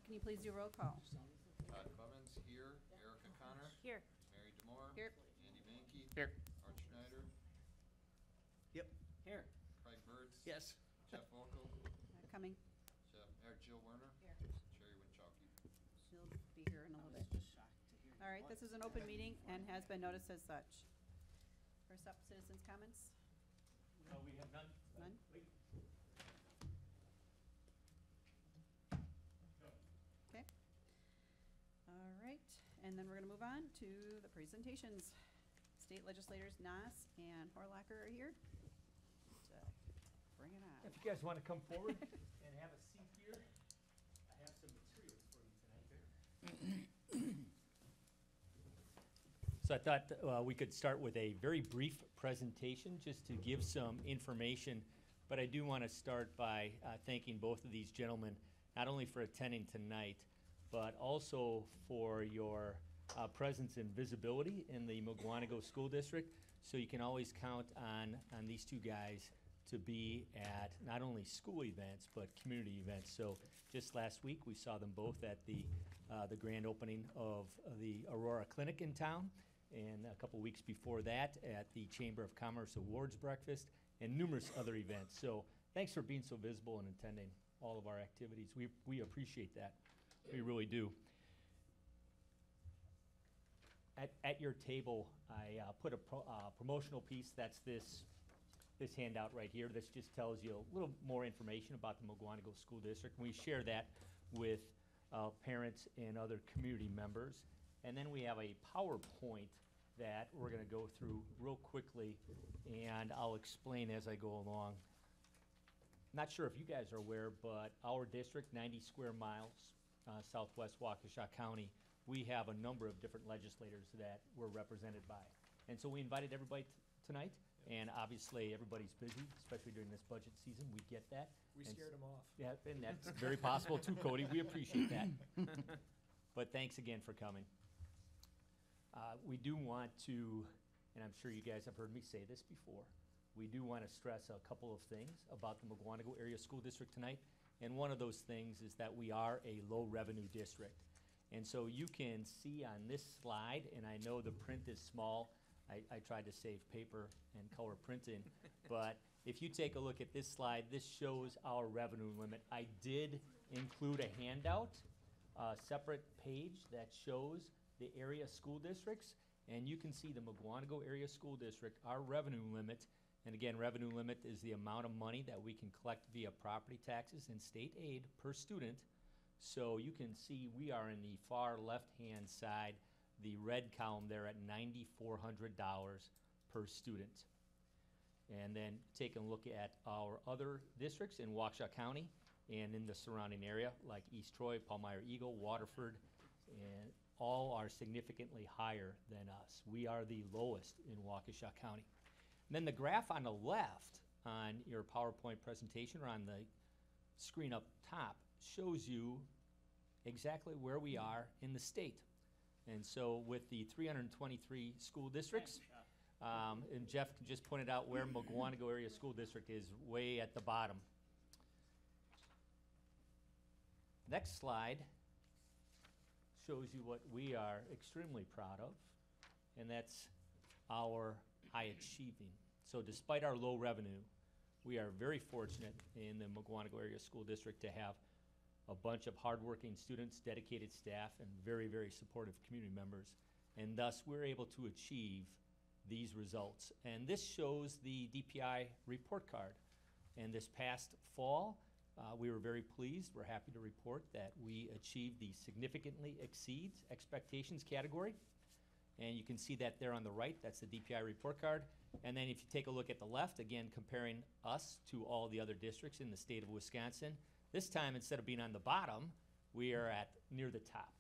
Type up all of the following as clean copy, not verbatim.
can you please do roll call? Todd Clemens, here. Erica Connor. Here. Mary Demore. Here. Andy Mankey. Here. Art Schneider. Yep. Here. Craig Burtz. Yes. Jeff Volkel. Coming. Jill Werner. Here. Sherry Winchowski. She'll be here in a little bit. All right, this is an open meeting and has been noticed as such. First up, citizens' comments. We have none. None? Wait. Okay. All right, and then we're gonna move on to the presentations. State legislators Nas and Horlacher are here. Bring it on. If you guys want to come forward and have a seat here, I have some materials for you tonight. So I thought we could start with a very brief presentation just to give some information, but I do want to start by thanking both of these gentlemen, not only for attending tonight, but also for your presence and visibility in the Mugwanago School District. So you can always count on these two guys to be at not only school events, but community events. So just last week, we saw them both at the grand opening of the Aurora Clinic in town, and a couple weeks before that at the Chamber of Commerce Awards Breakfast, and numerous other events. So thanks for being so visible and attending all of our activities. We appreciate that. We really do. At your table, I put a promotional piece. That's this handout right here. This just tells you a little more information about the Mugwanago School District. We share that with parents and other community members. And then we have a PowerPoint that we're going to go through real quickly, and I'll explain as I go along. Not sure if you guys are aware, but our district, 90 square miles, southwest Waukesha County, we have a number of different legislators that we're represented by. And so we invited everybody tonight, and obviously everybody's busy, especially during this budget season. We get that. We scared them off. Yeah, and that's very possible too, Cody. We appreciate that. But thanks again for coming. We do want to, and I'm sure you guys have heard me say this before, we do want to stress a couple of things about the Mugwanago Area School District tonight. And one of those things is that we are a low revenue district. And so you can see on this slide, and I know the print is small. I tried to save paper and color printing. But if you take a look at this slide, this shows our revenue limit. I did include a handout, a separate page that shows the area school districts. And you can see the Mugwanago Area School District, our revenue limit. And again, revenue limit is the amount of money that we can collect via property taxes and state aid per student. So you can see we are in the far left-hand side, the red column there at $9,400 per student. And then taking a look at our other districts in Waukesha County and in the surrounding area, like East Troy, Palmyra Eagle, Waterford, and all are significantly higher than us. We are the lowest in Waukesha County. And then the graph on the left on your PowerPoint presentation or on the screen up top shows you exactly where we are in the state. And so with the 323 school districts, and Jeff just pointed out where Mugwanago Area School District is way at the bottom. Next slide shows you what we are extremely proud of, and that's our high achieving. So despite our low revenue, we are very fortunate in the Mugwanago Area School District to have a bunch of hardworking students, dedicated staff, and very, very supportive community members. And thus, we're able to achieve these results. And this shows the DPI report card. And this past fall, we were very pleased. We're happy to report that we achieved the significantly exceeds expectations category. And you can see that there on the right. That's the DPI report card. And then if you take a look at the left, again, comparing us to all the other districts in the state of Wisconsin, this time, instead of being on the bottom, we are at near the top.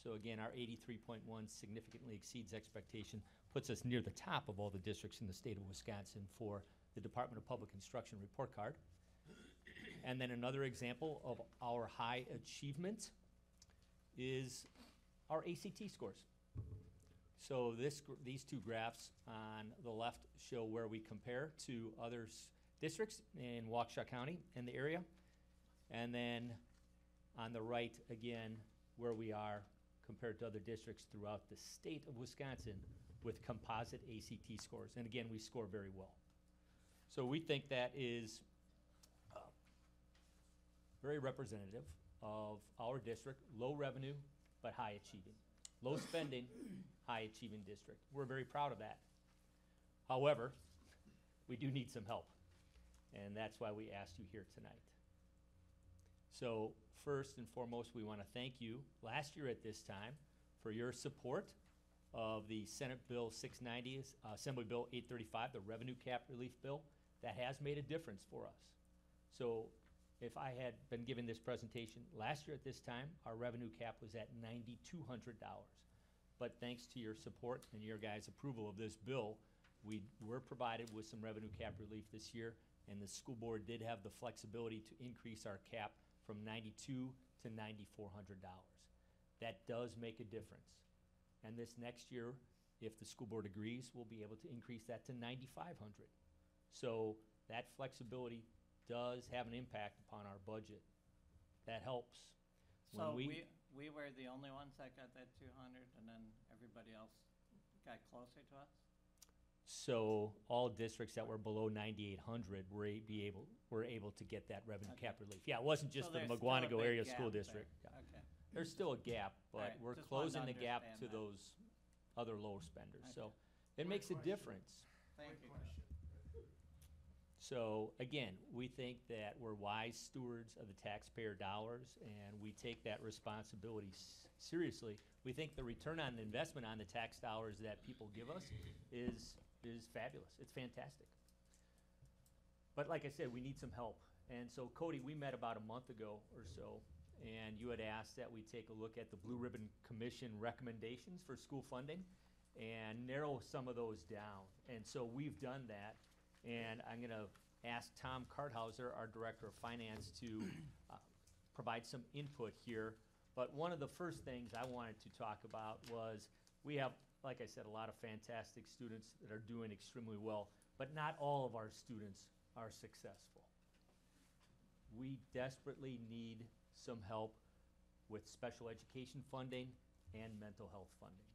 So again, our 83.1 significantly exceeds expectation, puts us near the top of all the districts in the state of Wisconsin for the Department of Public Instruction report card. And then another example of our high achievement is our ACT scores. So these two graphs on the left show where we compare to other districts in Waukesha County and the area. And then On the right, again, where we are compared to other districts throughout the state of Wisconsin with composite ACT scores. And again, we score very well. So we think that is very representative of our district, low revenue, but high achieving. Low spending, high achieving district. We're very proud of that. However, we do need some help, and that's why we asked you here tonight. So first and foremost, we want to thank you last year at this time for your support of the Senate Bill 690, Assembly Bill 835, the revenue cap relief bill. That has made a difference for us. So if I had been given this presentation last year at this time, our revenue cap was at $9,200. But thanks to your support and your guys' approval of this bill, we were provided with some revenue cap relief this year, and the school board did have the flexibility to increase our cap from $9,200 to $9,400. That does make a difference. And this next year, if the school board agrees, we'll be able to increase that to $9,500. So that flexibility does have an impact upon our budget. That helps. So When we were the only ones that got that 200, and then everybody else got closer to us? So all districts that were below 9,800 were able to get that revenue Okay. cap relief. Yeah, it wasn't just So the there's still a McGuanago big area gap school there. district. Yeah. Okay. There's still a gap, but Alright, we're just wanted to closing the gap to understand that. those other lower spenders. Okay. So it makes a difference. Thank you. So again, we think that we're wise stewards of the taxpayer dollars, and we take that responsibility seriously. We think the return on investment on the tax dollars that people give us is fabulous. It's fantastic. But like I said, we need some help. And so Cody, we met about a month ago or so, and you had asked that we take a look at the Blue Ribbon Commission recommendations for school funding and narrow some of those down. And so we've done that. And I'm going to ask Tom Karthauser, our Director of Finance, to provide some input here. But one of the first things I wanted to talk about was we have, like I said, a lot of fantastic students that are doing extremely well, but not all of our students are successful. We desperately need some help with special education funding and mental health funding.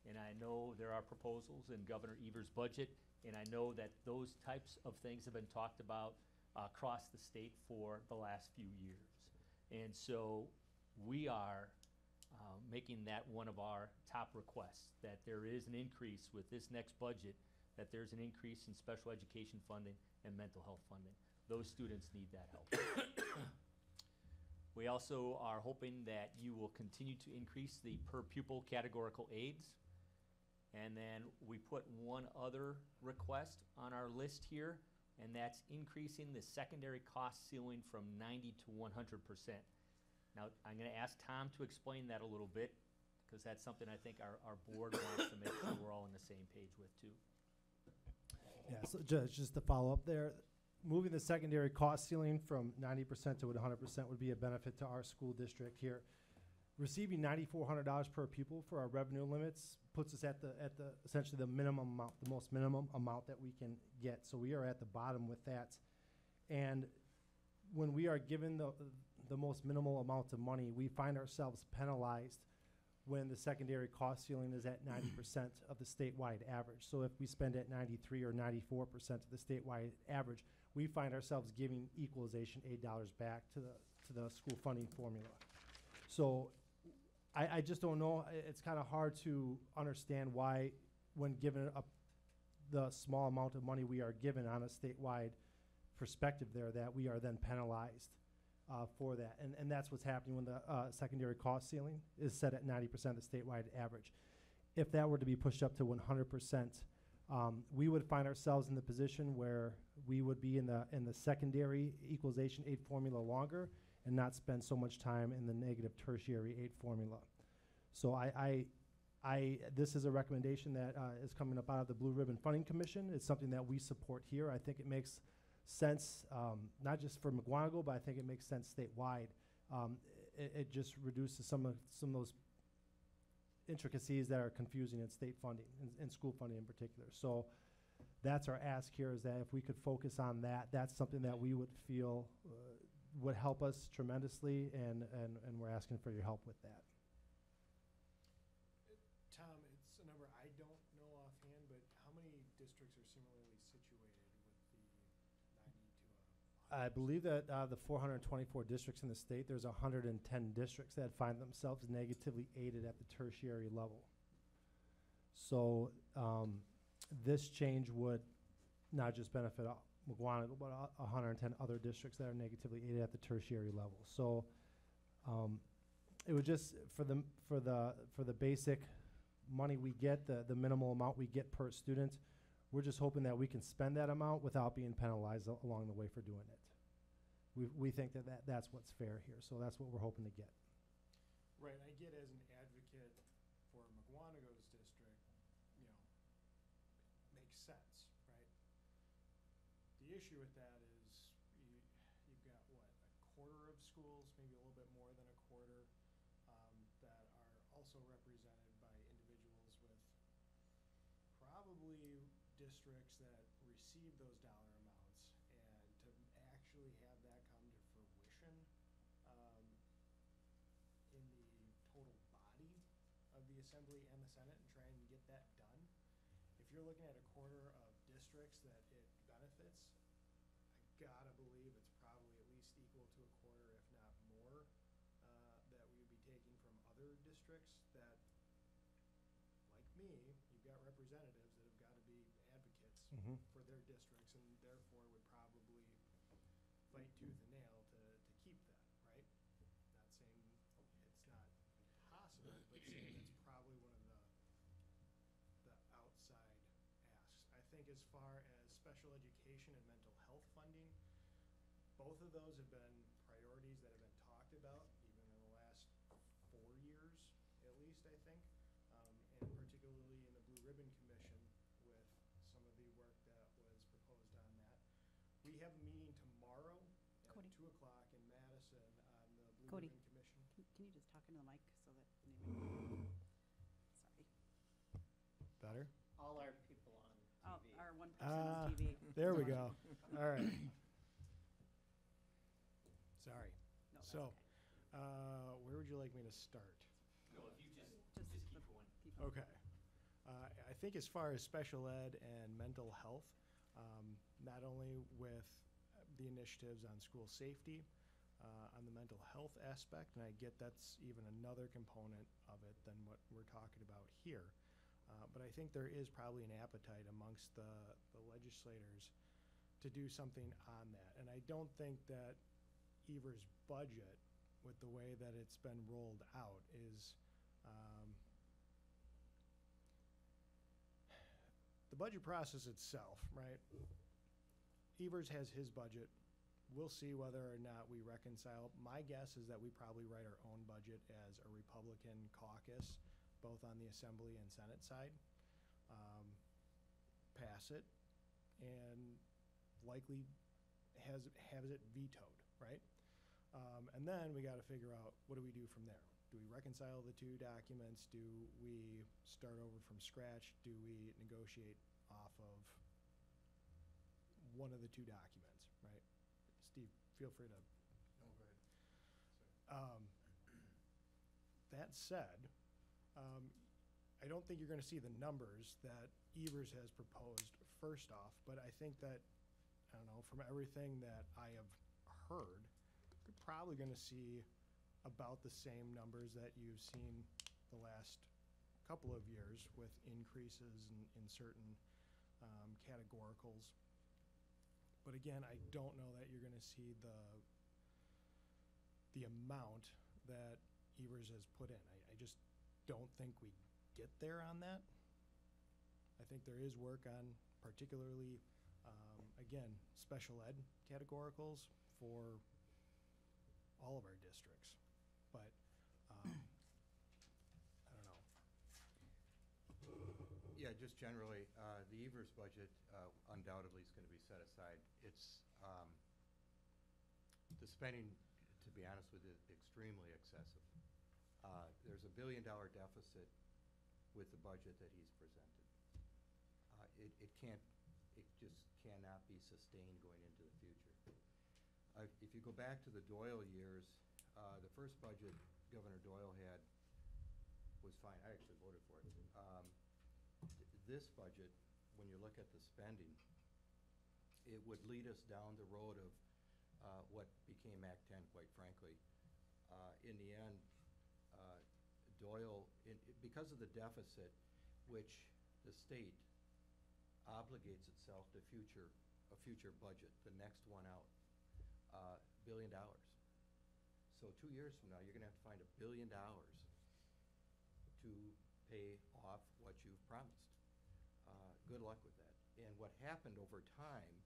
And I know there are proposals in Governor Evers' budget, and I know that those types of things have been talked about across the state for the last few years. And so we are making that one of our top requests, that there is an increase with this next budget, that there's an increase in special education funding and mental health funding. Those students need that help. We also are hoping that you will continue to increase the per pupil categorical aids. And then we put one other request on our list here, and that's increasing the secondary cost ceiling from 90 to 100%. Now, I'm going to ask Tom to explain that a little bit, because that's something I think our board wants to make sure we're all on the same page with too. Yeah, so just to follow up there, moving the secondary cost ceiling from 90% to 100% would be a benefit to our school district here. Receiving $9,400 per pupil for our revenue limits puts us at the essentially the minimum amount, the most minimum amount that we can get. So we are at the bottom with that. And when we are given the most minimal amount of money, we find ourselves penalized when the secondary cost ceiling is at 90% of the statewide average. So if we spend at 93 or 94% of the statewide average, we find ourselves giving equalization aid dollars back to the school funding formula. So I just don't know. It's kind of hard to understand why, when given the small amount of money we are given on a statewide perspective there, that we are then penalized for that. And that's what's happening when the secondary cost ceiling is set at 90% of the statewide average. If that were to be pushed up to 100%, we would find ourselves in the position where we would be in the secondary equalization aid formula longer and not spend so much time in the negative tertiary aid formula. So this is a recommendation that is coming up out of the Blue Ribbon Funding Commission. It's something that we support here. I think it makes sense, not just for McGuanago, but I think it makes sense statewide. It just reduces some of those intricacies that are confusing in state funding, in school funding in particular. So that's our ask here, is that if we could focus on that, that's something that we would feel would help us tremendously, and we're asking for your help with that. Tom, it's a number I don't know offhand, but how many districts are similarly situated with the 90 to 100? I believe that the 424 districts in the state, there's 110 districts that find themselves negatively aided at the tertiary level. So this change would not just benefit McGuanago, but 110 other districts that are negatively aided at the tertiary level. So it would just, for the basic money we get, the minimal amount we get per student, we're just hoping that we can spend that amount without being penalized along the way for doing it. We think that's what's fair here, so that's what we're hoping to get. Right, I get as an advocate for McGuanago's district, makes sense, right? The issue with that is you've got, what, a quarter of schools, maybe a little bit more than a quarter, that are also represented by individuals with probably districts that receive those dollar amounts, and to actually have that come to fruition in the total body of the Assembly and the Senate and trying to get that done, if you're looking at a quarter of districts that it benefits, I gotta believe it's probably at least equal to a quarter, if not more, that we would be taking from other districts that, like me, you've got representatives that have gotta be advocates for their districts, and therefore would probably fight tooth and nail to keep that, right? Not saying it's not impossible, but saying it's probably one of the outside asks. I think as far as special education and mental health funding, both of those have been priorities that have been talked about even in the last 4 years, at least, I think, and particularly in the Blue Ribbon Commission with some of the work that was proposed on that. We have a meeting tomorrow at Cody. 2 o'clock in Madison on the Blue Cody. Ribbon Commission. Can you just talk into the mic so that maybe, sorry. Better? All our people on Oh, TV. our one person on TV. There we go. All right. Sorry. No, that's So, okay. where would you like me to start? No, if you just Just keep the- going. keep going. Okay. I think as far as special ed and mental health, not only with the initiatives on school safety, on the mental health aspect, and I get that's even another component of it than what we're talking about here. But I think there is probably an appetite amongst the legislators to do something on that. And I don't think that Evers' budget, with the way that it's been rolled out, is the budget process itself, right? Evers has his budget. We'll see whether or not we reconcile. My guess is that we probably write our own budget as a Republican caucus, both on the Assembly and Senate side, pass it, and likely have it vetoed, right? And then we got to figure out, what do we do from there? Do we reconcile the two documents? Do we start over from scratch? Do we negotiate off of one of the two documents, right? Steve, feel free to. No, go ahead. That said, I don't think you're going to see the numbers that Evers has proposed first off, but I think that, I don't know, from everything that I have heard, you're probably going to see about the same numbers that you've seen the last couple of years with increases in certain categoricals. But again, I don't know that you're going to see the amount that Evers has put in. I just don't think we get there on that. I think there is work on particularly, again, special ed categoricals for all of our districts. But I don't know. Yeah, just generally, the Evers budget undoubtedly is going to be set aside. It's, the spending, to be honest with you, extremely excessive. There's $1 billion deficit with the budget that he's presented. It just cannot be sustained going into the future. If you go back to the Doyle years, the first budget Governor Doyle had was fine. I actually voted for it. This budget, when you look at the spending, it would lead us down the road of what became Act 10, quite frankly. In the end, Doyle, because of the deficit, which the state obligates itself to a future budget, the next one out, $1 billion. So 2 years from now, you're gonna have to find $1 billion to pay off what you've promised. Good luck with that. And what happened over time,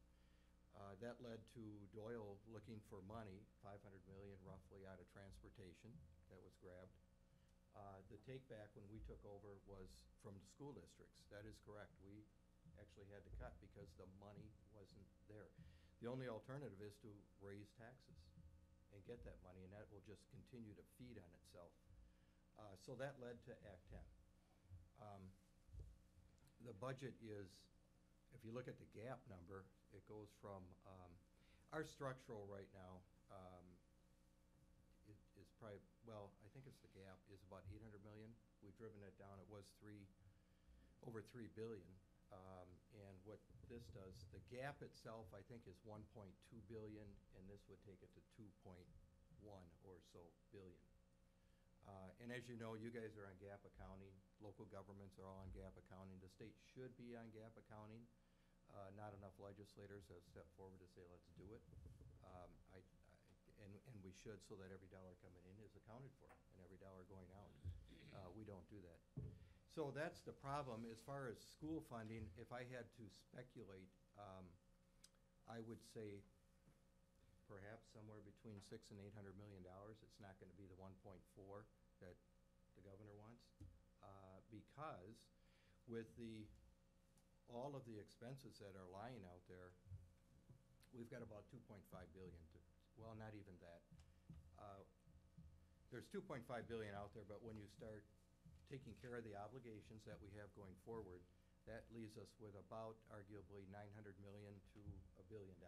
that led to Doyle looking for money, $500 million roughly out of transportation that was grabbed. The take back when we took over was from the school districts. That is correct. We actually had to cut because the money wasn't there. The only alternative is to raise taxes and get that money, and that will just continue to feed on itself. So that led to Act 10. The budget is, if you look at the gap number, it goes from, our structural right now is probably, well, I think it's the gap, is about 800 million. We've driven it down. It was over 3 billion. And what this does, the gap itself, I think, is 1.2 billion, and this would take it to 2.1 or so billion. And as you know, you guys are on gap accounting. Local governments are all on gap accounting. The state should be on gap accounting. Not enough legislators have stepped forward to say, let's do it. And we should, so that every dollar coming in is accounted for, and every dollar going out. We don't do that. So that's the problem. As far as school funding, if I had to speculate, I would say perhaps somewhere between $600 and $800 million. It's not going to be the 1.4 that the governor wants, because with all of the expenses that are lying out there, we've got about 2.5 billion. Well, not even that. There's 2.5 billion out there, but when you start taking care of the obligations that we have going forward, that leaves us with about arguably 900 million to $1 billion.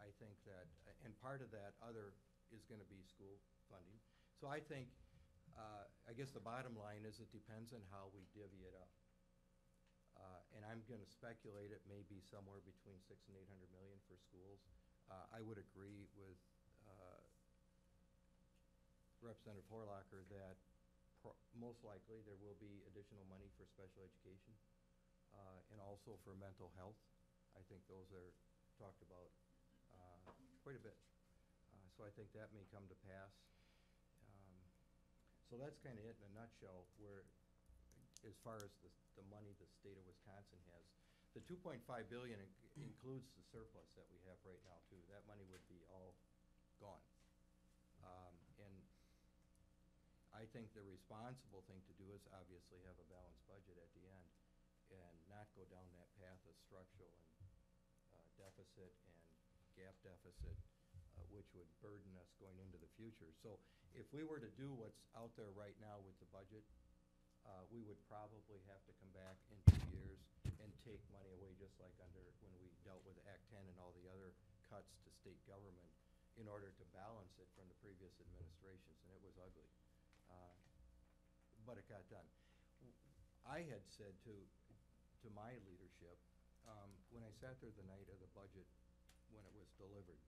I think that, and part of that other is going to be school funding. So I think, I guess the bottom line is it depends on how we divvy it up. And I'm going to speculate it may be somewhere between 600 and 800 million for schools. I would agree with Representative Horlacher that most likely there will be additional money for special education and also for mental health. I think those are talked about quite a bit. So I think that may come to pass. So that's kind of it in a nutshell, where as far as the money the state of Wisconsin has. The 2.5 billion includes the surplus that we have right now too. That money would be all gone. And I think the responsible thing to do is obviously have a balanced budget at the end and not go down that path of structural and deficit and gap deficit, which would burden us going into the future. So if we were to do what's out there right now with the budget, we would probably have to come back in 2 years and take money away, just like when we dealt with Act 10 and all the other cuts to state government, in order to balance it from the previous administrations, and it was ugly. But it got done. I had said to my leadership, when I sat there the night of the budget, when it was delivered,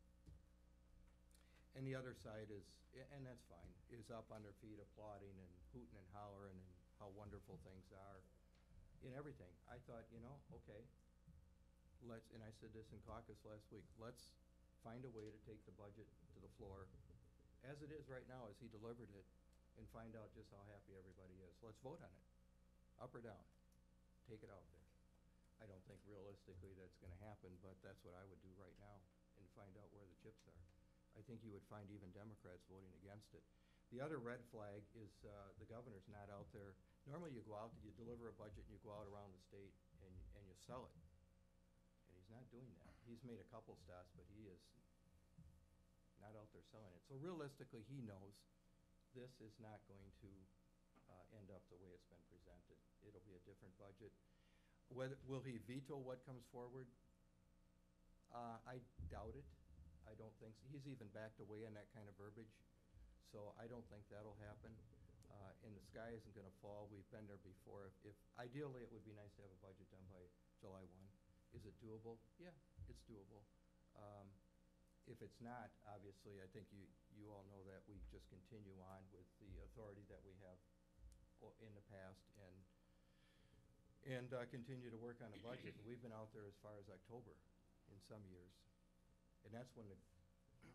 and the other side is, and that's fine, is up on their feet applauding and hooting and hollering and how wonderful things are in everything. I thought, okay, and I said this in caucus last week, let's find a way to take the budget to the floor as it is right now, as he delivered it, and find out just how happy everybody is. Let's vote on it, up or down. Take it out there. I don't think realistically that's going to happen, but that's what I would do right now and find out where the chips are. I think you would find even Democrats voting against it. The other red flag is the governor's not out there. Normally you go out, you deliver a budget, and you go out around the state and you sell it. And he's not doing that. He's made a couple stops, but he is not out there selling it. So realistically, he knows this is not going to end up the way it's been presented. It'll be a different budget. Will he veto what comes forward? I doubt it. I don't think, he's even backed away on that kind of verbiage, so I don't think that'll happen. And the sky isn't gonna fall, we've been there before. If ideally, it would be nice to have a budget done by July 1. Is it doable? Yeah, it's doable. If it's not, obviously, I think you all know that we just continue on with the authority that we have in the past and continue to work on a budget. We've been out there as far as October in some years. And that's when the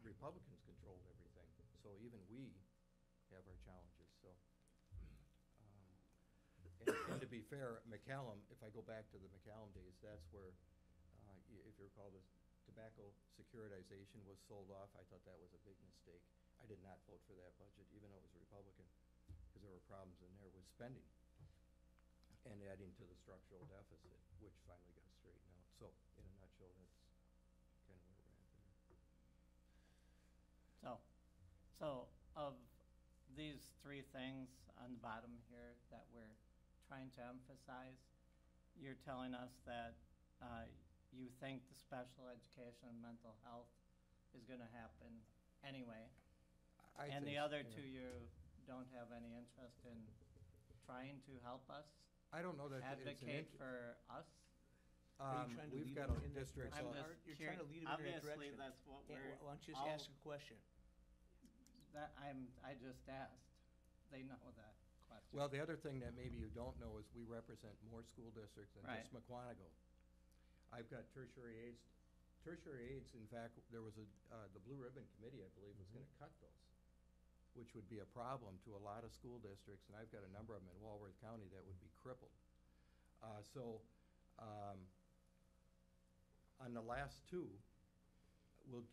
Republicans controlled everything. So even we have our challenges, so. And to be fair, McCallum, if I go back to the McCallum days, that's where, if you recall, this tobacco securitization was sold off. I thought that was a big mistake. I did not vote for that budget, even though it was Republican, because there were problems in there with spending and adding to the structural deficit, which finally got straightened out. So, in a nutshell, that's kind of where we're at there. So of these three things on the bottom here that we're trying to emphasize, you're telling us that you think the special education and mental health is going to happen anyway, and the other two you don't have any interest in trying to help us, I don't know that it's an advocate for us? Are you trying to We've lead got them in that districts. I'm direction? just You're trying to lead them in that obviously, direction. that's what Yeah, we're. why don't you just all- ask a question? I just asked. They know that question. Well, the other thing that maybe you don't know is we represent more school districts than just Right. McQuanago. I've got tertiary aides. Tertiary aides, in fact, there was the Blue Ribbon Committee, I believe, was gonna cut those, which would be a problem to a lot of school districts, and I've got a number of them in Walworth County that would be crippled. On the last two, we'll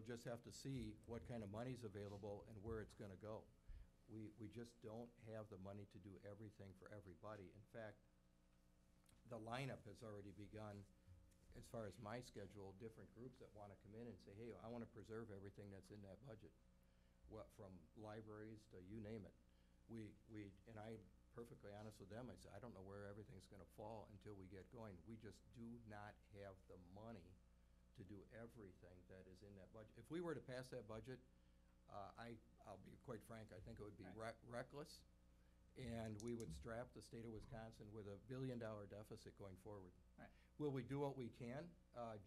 just have to see what kind of money's available and where it's gonna go. We just don't have the money to do everything for everybody. In fact, the lineup has already begun, as far as my schedule, different groups that wanna come in and say, hey, I wanna preserve everything that's in that budget. What, from libraries to you name it. And I'm perfectly honest with them, I said, I don't know where everything's gonna fall until we get going. We just do not have the money to do everything that is in that budget. If we were to pass that budget, I'll be quite frank, I think it would be reckless, and we would strap the state of Wisconsin with $1 billion deficit going forward. Right. Will we do what we can?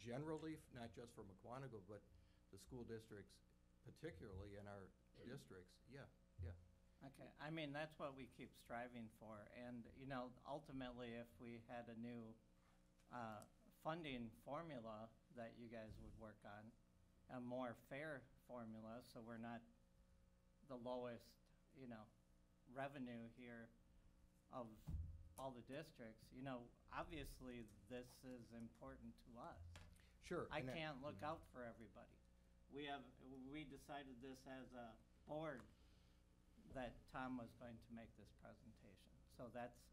Generally, not just for McQuanago, but the school districts, particularly in our districts, yeah. Okay, I mean, that's what we keep striving for, and, ultimately, if we had a new funding formula that you guys would work on, a more fair formula, so we're not the lowest, revenue here of all the districts, obviously, this is important to us. Sure. I and that- can't look out for everybody. We decided this as a board that Tom was going to make this presentation. So that's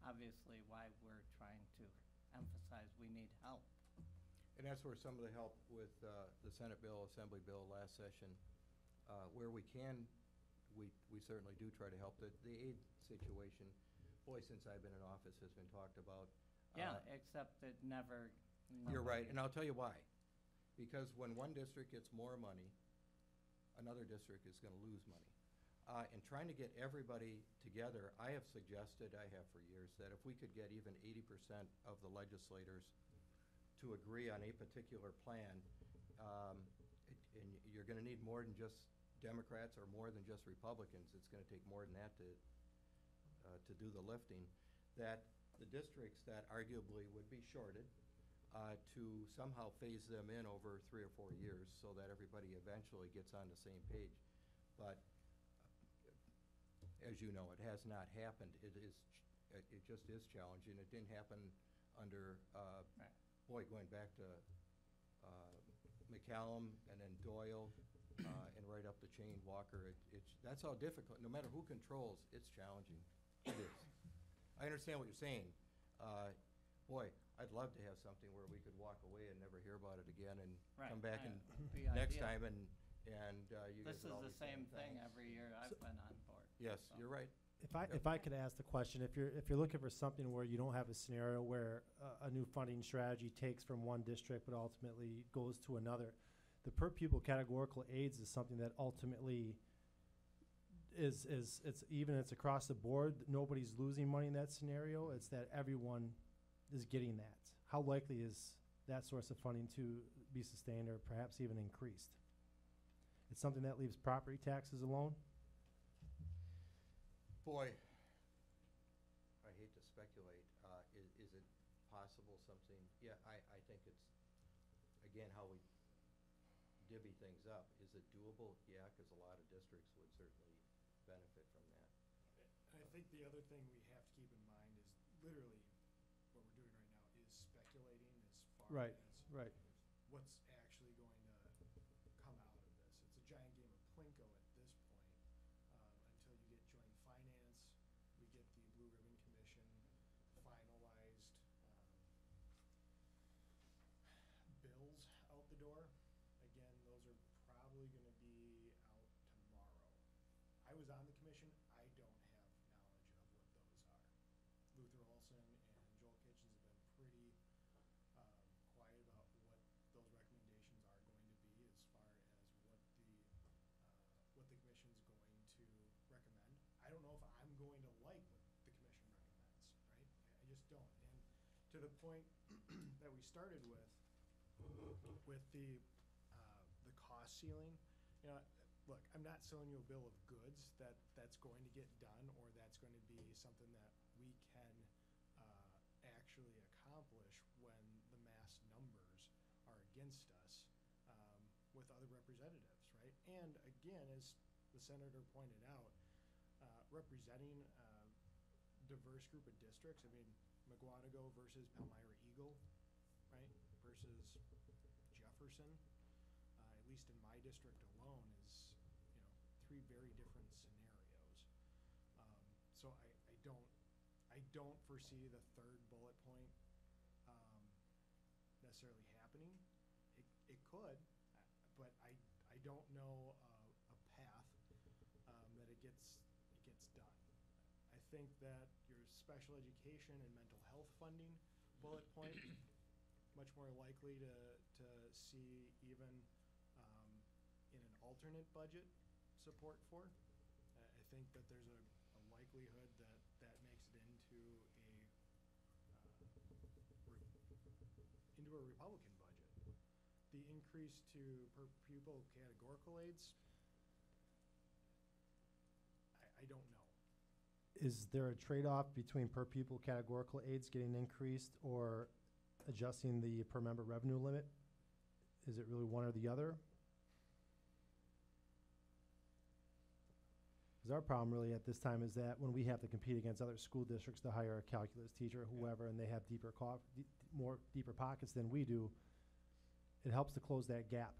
obviously why we're trying to emphasize we need help. And that's where some of the help with the Senate bill, Assembly bill last session, where we can, we certainly do try to help. The aid situation, boy, since I've been in office, has been talked about. Yeah, except it never. You're right, nobody- and I'll tell you why. Because when one district gets more money, another district is gonna lose money. And trying to get everybody together, I have suggested, I have for years, that if we could get even 80% of the legislators to agree on a particular plan, and you're gonna need more than just Democrats or more than just Republicans, it's gonna take more than that to do the lifting, that the districts that arguably would be shorted, to somehow phase them in over 3 or 4 years so that everybody eventually gets on the same page. But as you know, it has not happened. It just is challenging. It didn't happen under, Right. going back to McCallum and then Doyle, and right up the chain, Walker. That's how difficult, no matter who controls, it's challenging. It is. I understand what you're saying. I'd love to have something where we could walk away and never hear about it again and Right, come back I- and be next ideal. time and you guys This would is all the be saying same thing thanks. every year I've been on board. Yes, so. you're right. If I could ask the question, if you're looking for something where you don't have a scenario where a new funding strategy takes from one district but ultimately goes to another, The per pupil categorical aids is something that ultimately is it's across the board. Nobody's losing money in that scenario. It's that everyone is getting that. How likely is that source of funding to be sustained or perhaps even increased? It's something that leaves property taxes alone. Boy, I hate to speculate. Is it possible something? Yeah, I think it's, again, how we divvy things up. Is it doable? Yeah, because a lot of districts would certainly benefit from that. I think the other thing we have to keep in mind is literally what we're doing right now is speculating as far Right, as right. what's actually going to come out of this. It's a giant game of Plinko at this point, until you get joint finance, we get the Blue Ribbon Commission finalized, bills out the door. Again, those are probably gonna be out tomorrow. I was on the commission, I don't have knowledge of what those are. Luther Olson and Joel Kitchens have been pretty, quiet about what those recommendations are going to be as far as what the commission's going to recommend. I don't know if I'm going to like what the commission recommends, right? I just don't. And to the point that we started with the cost ceiling, you know, look, I'm not selling you a bill of goods that's going to get done or that's going to be something that we can actually accomplish when the mass numbers are against us with other representatives, right? And again, as the senator pointed out, representing a diverse group of districts, I mean, McGuanago versus Palmyra Eagle, right, versus Jefferson, at least in my district alone, is, you know, 3 very different scenarios. So I don't foresee the third bullet point necessarily happening. It could, but I don't know a path that it gets done. I think that your special education and mental health funding bullet point, much more likely to see even in an alternate budget support for. I think that there's a likelihood that that makes it into a Republican budget. The increase to per pupil categorical aids, I don't know. Is there a trade-off between per pupil categorical aids getting increased or adjusting the per member revenue limit? Is it really one or the other? Because our problem really at this time is that when we have to compete against other school districts to hire a calculus teacher or whoever, and they have deeper pockets than we do, it helps to close that gap.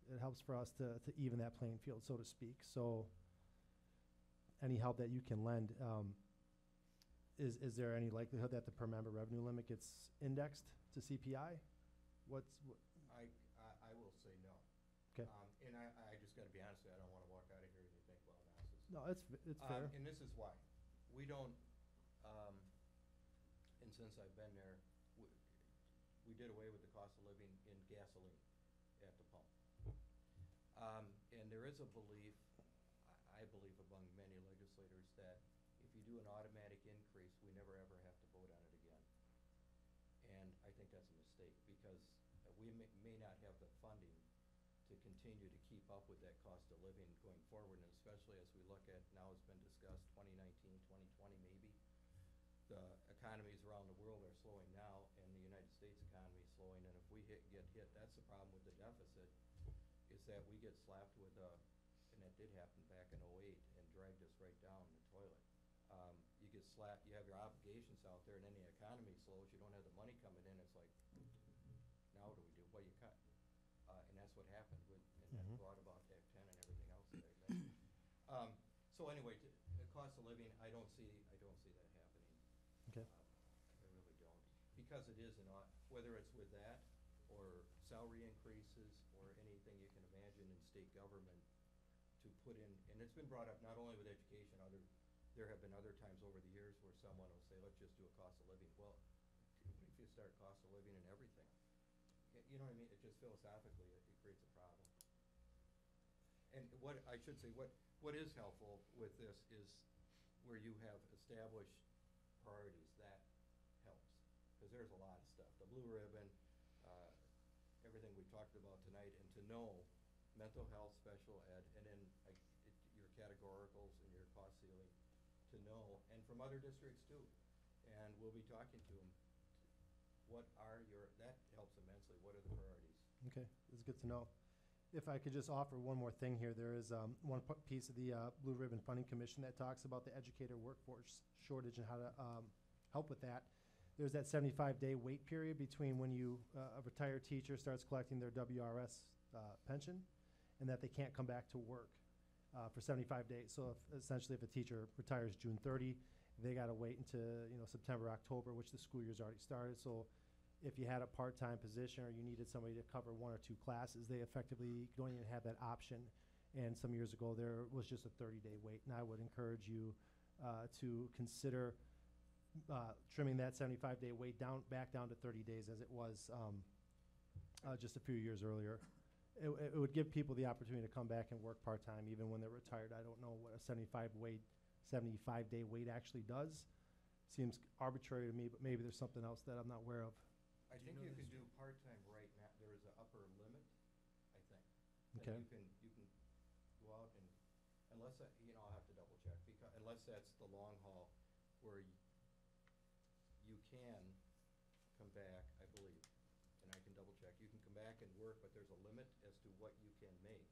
It helps for us to even that playing field, so to speak. So any help that you can lend, is there any likelihood that the per member revenue limit gets indexed to CPI? I will say no. Okay. And I just gotta be honest with you, I don't wanna walk out of here and you think, well, now this is. No, it's fair. And this is why. We don't, and since I've been there, we did away with the cost of living in gasoline at the pump. And there is a belief, I believe among many legislators, that if you do an automatic increase, we never ever have to vote on it again. And I think that's a mistake, because we may not have the funding to continue to keep up with that cost of living going forward, and especially as we look at, now it's been discussed, 2019, 2020 maybe. The economies around the world are slowing now, and the United States economy is slowing, and if we get hit, that's the problem with the deficit, is that we get slapped with and that did happen back in '08 and dragged us right down the toilet. You get slapped, you have your obligations out there, and then the economy slows, you don't have the money coming in, it's like, now what do we do? Well, you cut. And that's what happened and that brought about Act 10 and everything else that I mentioned. So anyway, the cost of living, I don't see that happening. Okay. I really don't. Because it is whether it's with that or salary increases or anything you can imagine in state government to put in, and it's been brought up not only with education, there have been other times over the years where someone will say, let's just do a cost of living. Well, what if you start cost of living in everything? You know what I mean? It just philosophically, it creates a problem. And what, I should say, what is helpful with this is where you have established priorities, that helps. Because there's a lot of stuff, the blue ribbon, everything we talked about tonight, and to know mental health, special ed, and then your categoricals and your cost ceiling, to know, and from other districts too. And we'll be talking to them, that helps immensely, what are the priorities? Okay, that's good to know. If I could just offer one more thing here, there is one piece of the Blue Ribbon Funding Commission that talks about the educator workforce shortage and how to help with that. There's that 75-day wait period between when a retired teacher starts collecting their WRS pension and that they can't come back to work for 75 days. So essentially if a teacher retires June 30, they got to wait until September, October, which the school year's already started. So if you had a part-time position or you needed somebody to cover 1 or 2 classes, they effectively don't even have that option. And some years ago, there was just a 30-day wait. And I would encourage you to consider trimming that 75-day wait back down to 30 days as it was just a few years earlier. It would give people the opportunity to come back and work part-time even when they're retired. I don't know what a 75-day wait actually does. Seems arbitrary to me, but maybe there's something else that I'm not aware of. I think you can do part-time right now, there is an upper limit, I think. Okay. That you can go out and, unless, I'll have to double check, because, unless that's the long haul where you can come back, I believe, and I can double check, you can come back and work, but there's a limit as to what you can make.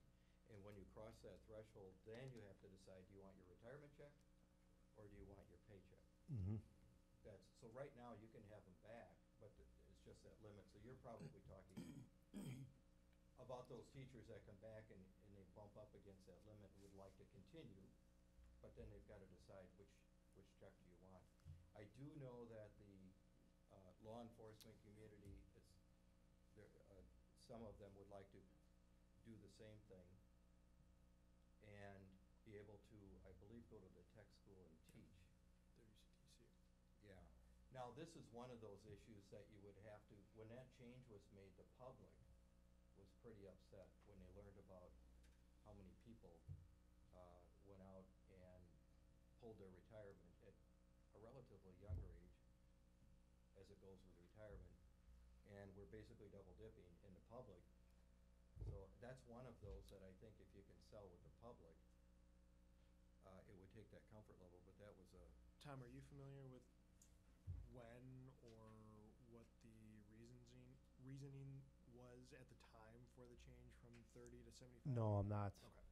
And when you cross that threshold, then you have to decide, do you want your retirement check or do you want your paycheck? Mm-hmm. So right now, you can have them back, but it's just that limit. So you're probably talking about those teachers that come back and they bump up against that limit and would like to continue, but then they've got to decide which check do you want. I do know that the law enforcement community, some of them would like to do the same thing and be able to, I believe, go to the tech school and teach. There's TC. Yeah. Now, this is one of those issues that you would have to, when that change was made, the public was pretty upset when they learned about how many people went out and pulled their retirement at a relatively younger age, as it goes with retirement. And we're basically double dipping in the public. So that's one of those that I think if you can sell with the public, it would take that comfort level, but that was a... Tom, are you familiar with when or what the reasoning was at the time for the change from 30 to 75? No, I'm not. Okay.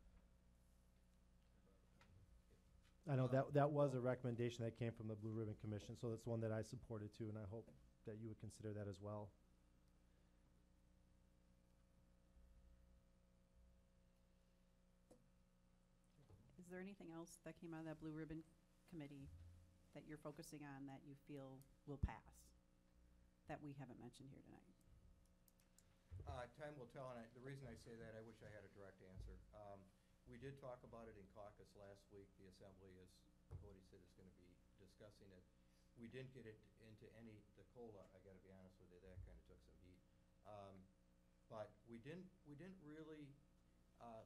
I know that was a recommendation that came from the Blue Ribbon Commission, so that's one that I supported too, and I hope that you would consider that as well. Is there anything else that came out of that Blue Ribbon Committee that you're focusing on that you feel will pass, that we haven't mentioned here tonight? Time will tell, and the reason I say that, I wish I had a direct answer. We did talk about it in caucus last week. The Assembly, as Cody said, is going to be discussing it. We didn't get it into the COLA, I got to be honest with you, that kind of took some heat. But we didn't really,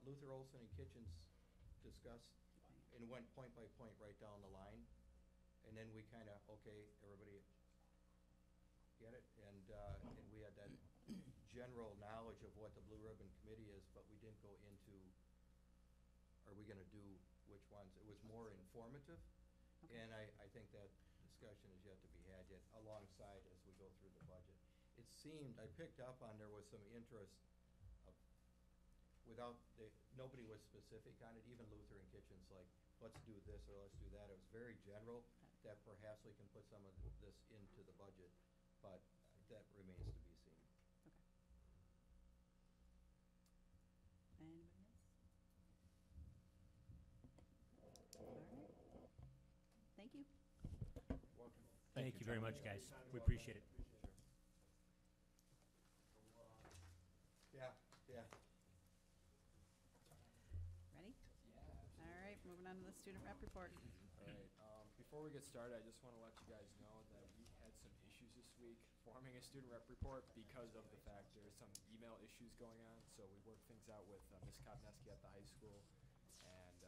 Luther Olson and Kitchens discussed and went point by point right down the line. And then we kind of, okay, everybody get it? And we had that general knowledge of what the Blue Ribbon Committee is, but we didn't go into, are we going to do which ones? It was more informative. Okay. And I think that discussion is yet to be had yet alongside as we go through the budget. It seemed, I picked up on there was some interest of, nobody was specific on it, even Luther and Kitchens, like, let's do this or let's do that. It was very general, that perhaps we can put some of this into the budget, but that remains to be seen. Okay. Anybody else? All right. Thank you. Welcome. Thank you very much, guys. We appreciate it. Yeah. Ready? All right, moving on to the student rep report. All right, before we get started, I just want to let you guys know that we had some issues this week forming a student rep report because of the fact there's some email issues going on. So we worked things out with Ms. Kopneski at the high school, and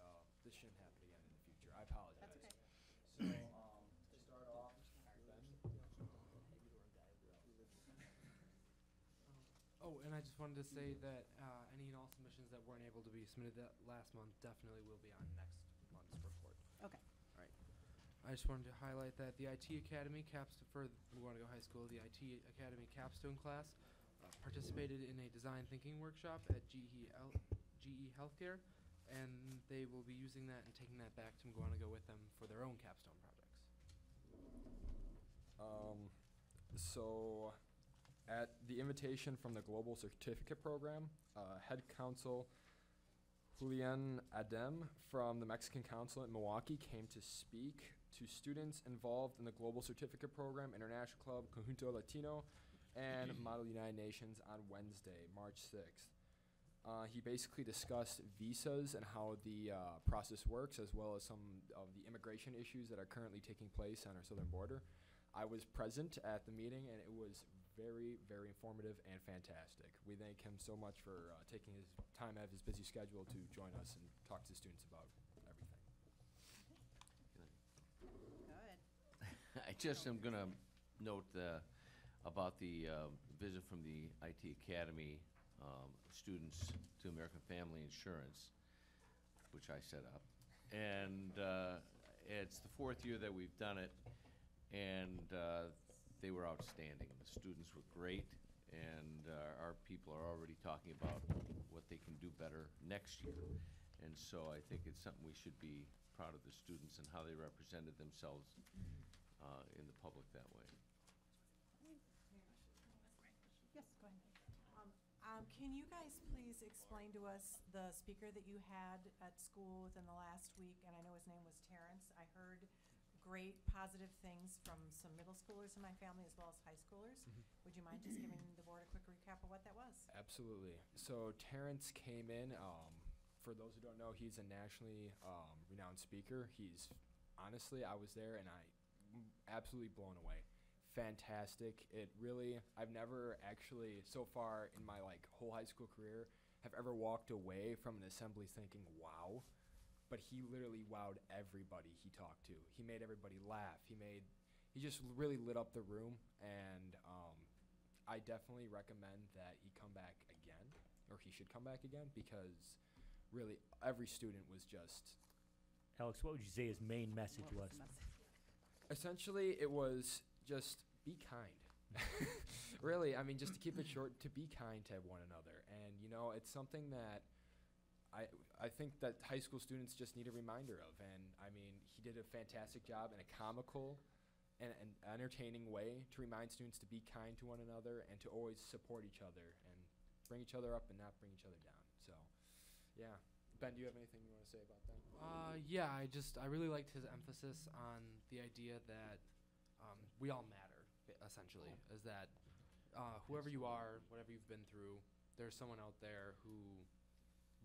this shouldn't happen again in the future. I apologize. That's okay. So to start off, Ben. Oh, and I just wanted to say that any and all submissions that weren't able to be submitted that last month definitely will be on next month's report. Okay. All right. I just wanted to highlight that the IT Academy for Mugwanago High School, the IT Academy capstone class participated in a design thinking workshop at GE Healthcare, and they will be using that and taking that back to Mugwanago with them for their own capstone projects. So at the invitation from the Global Certificate Program, Head Counsel Julian Adem from the Mexican Consulate in Milwaukee came to speak to students involved in the Global Certificate Program, International Club, Conjunto Latino, and Model United Nations on Wednesday, March 6th. He basically discussed visas and how the process works, as well as some of the immigration issues that are currently taking place on our southern border. I was present at the meeting, and it was very, very informative and fantastic. We thank him so much for taking his time out of his busy schedule to join us and talk to students about everything. Go ahead. I just am gonna note about the visit from the IT Academy students to American Family Insurance, which I set up. And it's the 4th year that we've done it, and they were outstanding. The students were great, and our people are already talking about what they can do better next year. And so I think it's something we should be proud of the students and how they represented themselves in the public that way. Yes, go ahead. Can you guys please explain to us the speaker that you had at school within the last week? And I know his name was Terrence. I heard great positive things from some middle schoolers in my family as well as high schoolers. Would you mind just giving the board a quick recap of what that was? Absolutely. So Terrence came in. For those who don't know, he's a nationally renowned speaker. He's honestly, I was there and absolutely blown away. Fantastic. It really, I've never actually so far in my whole high school career have ever walked away from an assembly thinking, wow. But he literally wowed everybody he talked to. He made everybody laugh. He just really lit up the room, and I definitely recommend that he come back again, or he should come back again, because really every student was just... Alex, what would you say his main message was? What the message? Essentially, it was just be kind. Really, I mean, just to keep it short, to be kind to one another. And, it's something that I think that high school students just need a reminder of. And, I mean, he did a fantastic job in a comical and entertaining way to remind students to be kind to one another and to always support each other and bring each other up and not bring each other down. So, yeah. Ben, do you have anything you want to say about that? Yeah, I really liked his emphasis on the idea that we all matter, essentially, is that whoever you are, whatever you've been through, there's someone out there who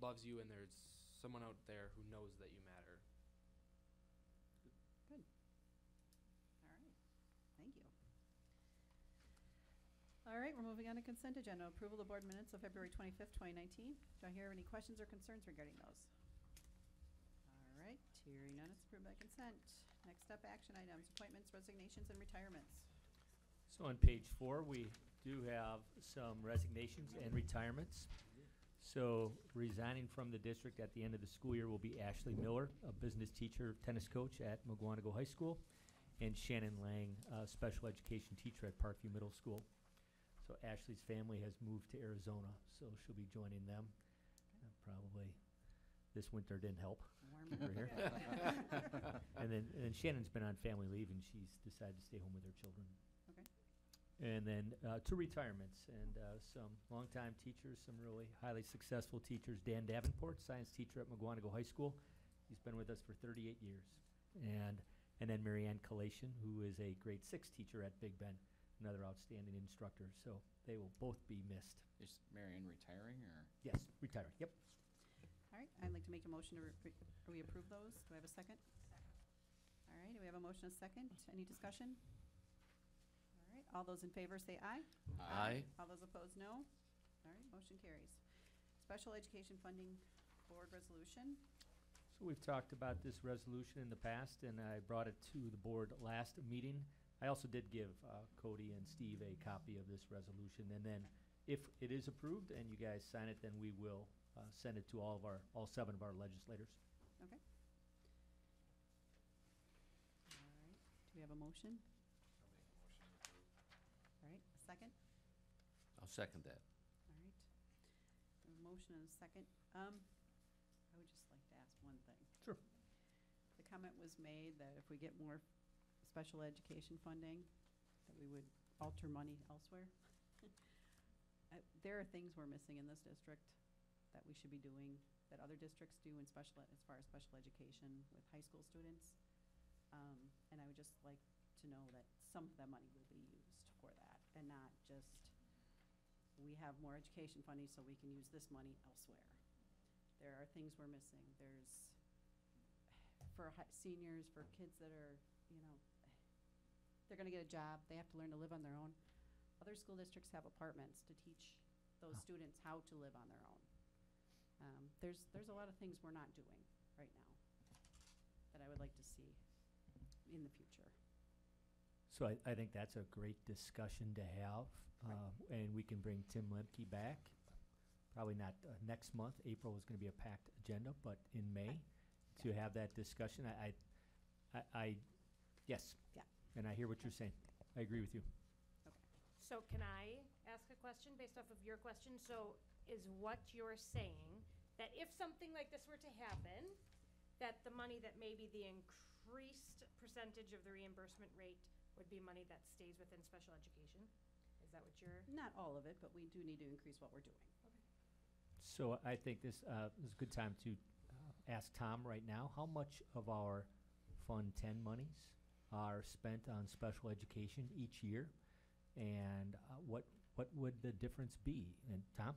loves you, and there's someone out there who knows that you matter. Good. All right. Thank you. All right, we're moving on to consent agenda. Approval of board minutes of February 25th, 2019. Do I hear any questions or concerns regarding those? All right, hearing none, it's approved by consent. Next up, action items, appointments, resignations, and retirements. So on page 4, we do have some resignations and retirements. So resigning from the district at the end of the school year will be Ashley Miller, a business teacher, tennis coach at Mugwanago High School, and Shannon Lang, a special education teacher at Parkview Middle School. So Ashley's family has moved to Arizona, so she'll be joining them. Probably this winter didn't help. Warm Over here. And then Shannon's been on family leave, and she's decided to stay home with her children. Okay. And then 2 retirements, and some longtime teachers, some really highly successful teachers. Dan Davenport, science teacher at Mugwanago High School. He's been with us for 38 years. And then Marianne Kalation, who is a grade 6 teacher at Big Bend, another outstanding instructor. So they will both be missed. Is Marion retiring, or? Yes, retiring, yep. All right, I'd like to make a motion to we approve those. Do I have a second? Second. All right, do we have a motion, a second? Any discussion? All right, all those in favor say aye. Aye. All those opposed, no. All right, motion carries. Special Education Funding Board Resolution. So we've talked about this resolution in the past, and I brought it to the board last meeting. I also did give Cody and Steve a copy of this resolution, and then if it is approved and you guys sign it, then we will send it to all 7 of our legislators. Okay. All right, do we have a motion? All right, a second? I'll second that. All right. A motion and a second. I would just like to ask one thing. Sure. The comment was made that if we get more special education funding, that we would alter money elsewhere. There are things we're missing in this district that we should be doing, that other districts do in special, as far as special education with high school students. And I would just like to know that some of that money will be used for that, and not just, we have more education funding, so we can use this money elsewhere. There are things we're missing. There's, for seniors, for kids that are, they're gonna get a job, they have to learn to live on their own. Other school districts have apartments to teach those students how to live on their own. There's a lot of things we're not doing right now that I would like to see in the future. So I think that's a great discussion to have, and we can bring Tim Lemke back. Probably not next month. April is going to be a packed agenda, but in May to have that discussion. Yes. Yeah. And I hear what you're saying. I agree with you. So can I ask a question based off of your question? So is what you're saying that if something like this were to happen, that the money that maybe the increased percentage of the reimbursement rate would be money that stays within special education? Is that what you're? Not all of it, but we do need to increase what we're doing. So I think this is a good time to ask Tom right now, how much of our Fund 10 monies are spent on special education each year? And what would the difference be? And Tom?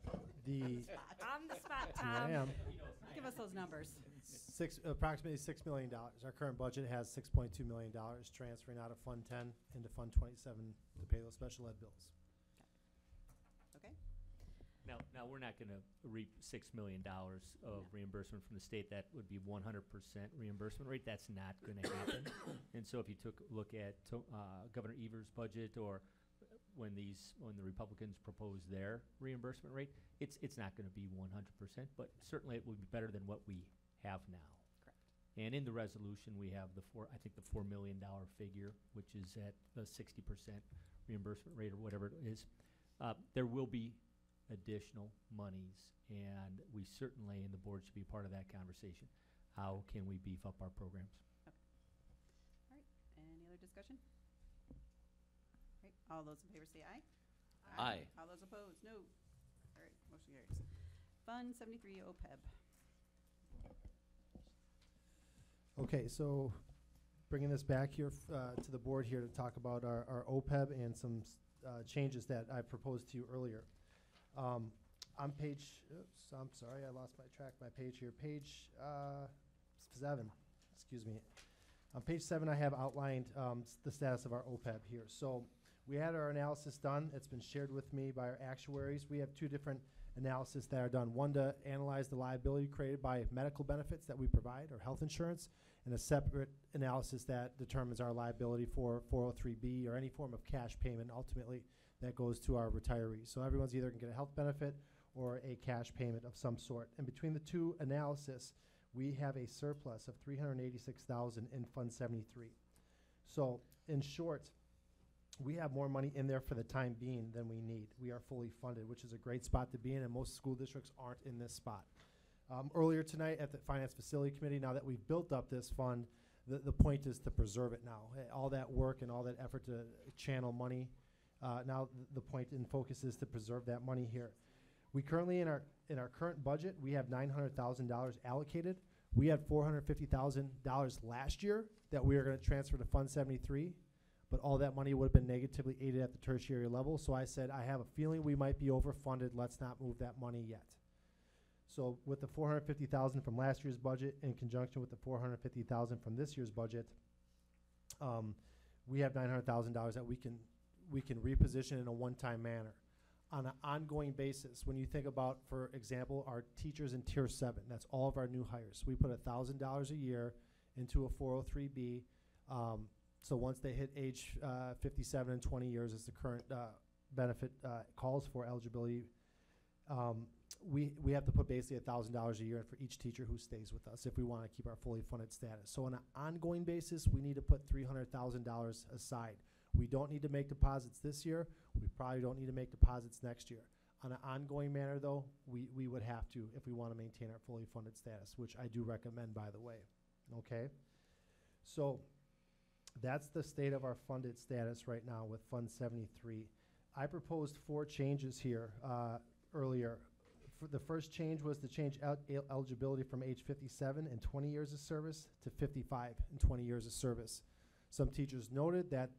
On the spot, I Tom. am. Give us those numbers. Approximately $6 million. Our current budget has $6.2 million transferring out of Fund 10 into Fund 27 to pay those special ed bills. Okay? Now we're not going to reap $6 million of reimbursement from the state. That would be 100% reimbursement rate. That's not going to happen. And so if you took a look at Governor Evers' budget, or when the Republicans proposed their reimbursement rate, it's not going to be 100%, but certainly it would be better than what we have now. Correct. And in the resolution, we have the $4 million figure, which is at the 60% reimbursement rate or whatever it is. There will be additional monies, and we certainly, and the board should be part of that conversation. How can we beef up our programs? Okay. All right. Any other discussion? All right. All those in favor say aye. Aye. All those opposed, no. All right, motion carries. Fund 73 OPEB. Okay, so bringing this back here to the board here to talk about our OPEB and some changes that I proposed to you earlier. On page, oops, I'm sorry, I lost my page here. Page 7, excuse me. On page 7, I have outlined the status of our OPEB here. So we had our analysis done. It's been shared with me by our actuaries. We have 2 different analysis that are done. One to analyze the liability created by medical benefits that we provide, or health insurance, and a separate analysis that determines our liability for 403B or any form of cash payment ultimately that goes to our retirees. So everyone's either going to get a health benefit or a cash payment of some sort. And between the 2 analysis, we have a surplus of $386,000 in Fund 73. So in short, we have more money in there for the time being than we need. We are fully funded, which is a great spot to be in, and most school districts aren't in this spot. Earlier tonight at the Finance Facility Committee, now that we've built up this fund, the point is to preserve it now. All that work and all that effort to channel money, now the point and focus is to preserve that money here. We currently, in our current budget, we have $900,000 allocated. We had $450,000 last year that we are going to transfer to Fund 73. But all that money would have been negatively aided at the tertiary level. So I said, I have a feeling we might be overfunded. Let's not move that money yet. So with the $450,000 from last year's budget in conjunction with the $450,000 from this year's budget, we have $900,000 that we can reposition in a one-time manner. On an ongoing basis, when you think about, for example, our teachers in Tier 7, that's all of our new hires. We put $1,000 a year into a 403B. So once they hit age 57 and 20 years, as the current benefit calls for eligibility, we have to put basically $1,000 a year in for each teacher who stays with us if we want to keep our fully funded status. So on an ongoing basis, we need to put $300,000 aside. We don't need to make deposits this year. We probably don't need to make deposits next year. On an ongoing manner, though, we would have to if we want to maintain our fully funded status, which I do recommend, by the way. Okay? So that's the state of our funded status right now with Fund 73. I proposed 4 changes here earlier. The first change was to change eligibility from age 57 and 20 years of service to 55 and 20 years of service. Some teachers noted that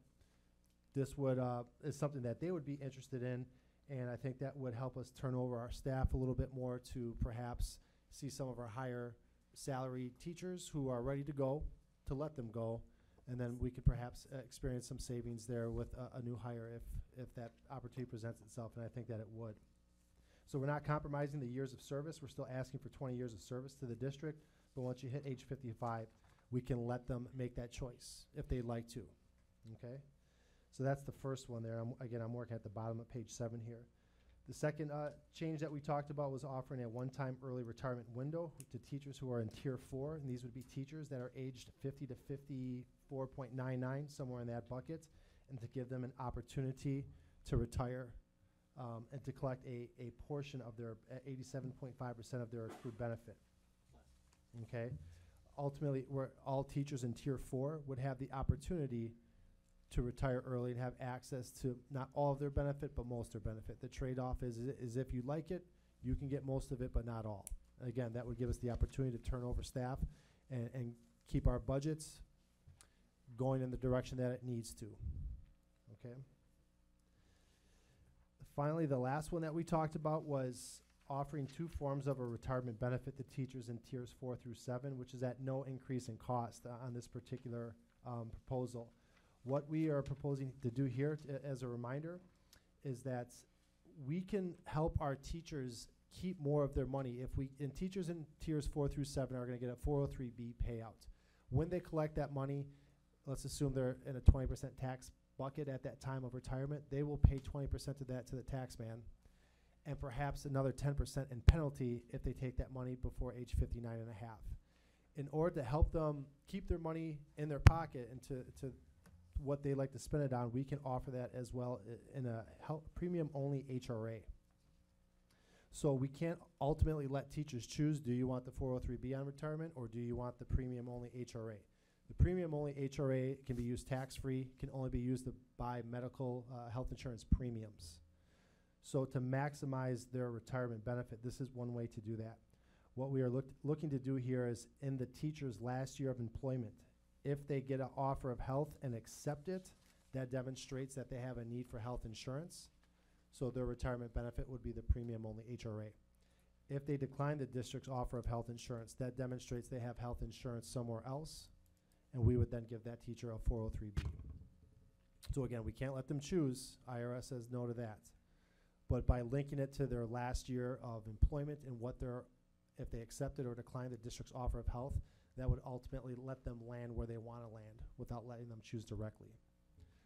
this would is something that they would be interested in, and I think that would help us turn over our staff a little bit more to perhaps see some of our higher salary teachers who are ready to go, to let them go, and then we could perhaps experience some savings there with a new hire if that opportunity presents itself, and I think that it would. So we're not compromising the years of service. We're still asking for 20 years of service to the district, but once you hit age 55, we can let them make that choice if they'd like to, okay? So that's the first one there. I'm working at the bottom of page 7 here. The second change that we talked about was offering a one-time early retirement window to teachers who are in Tier 4, and these would be teachers that are aged 50 to 54.99, somewhere in that bucket, and to give them an opportunity to retire and to collect a portion of their 87.5% of their accrued benefit. Okay? Ultimately, all teachers in Tier 4 would have the opportunity to retire early and have access to not all of their benefit, but most of their benefit. The trade-off is if you like it, you can get most of it, but not all. Again, that would give us the opportunity to turn over staff and keep our budgets going in the direction that it needs to. Okay. Finally, the last one that we talked about was offering 2 forms of a retirement benefit to teachers in Tiers 4 through 7, which is at no increase in cost on this particular proposal. What we are proposing to do here, as a reminder, is that we can help our teachers keep more of their money. Teachers in Tiers 4 through 7 are going to get a 403B payout. When they collect that money, let's assume they're in a 20% tax bucket at that time of retirement, they will pay 20% of that to the tax man, and perhaps another 10% in penalty if they take that money before age 59 and a half. In order to help them keep their money in their pocket and to what they like to spend it on, we can offer that as well in a premium-only HRA. So we can't ultimately let teachers choose, do you want the 403B on retirement or do you want the premium-only HRA? The premium-only HRA can be used tax-free, can only be used to buy medical health insurance premiums. So to maximize their retirement benefit, this is one way to do that. What we are looking to do here is in the teacher's last year of employment, if they get an offer of health and accept it, that demonstrates that they have a need for health insurance. So their retirement benefit would be the premium-only HRA. If they decline the district's offer of health insurance, that demonstrates they have health insurance somewhere else, and we would then give that teacher a 403B. So again, we can't let them choose. IRS says no to that. But by linking it to their last year of employment and if they accepted or declined the district's offer of health, that would ultimately let them land where they want to land without letting them choose directly.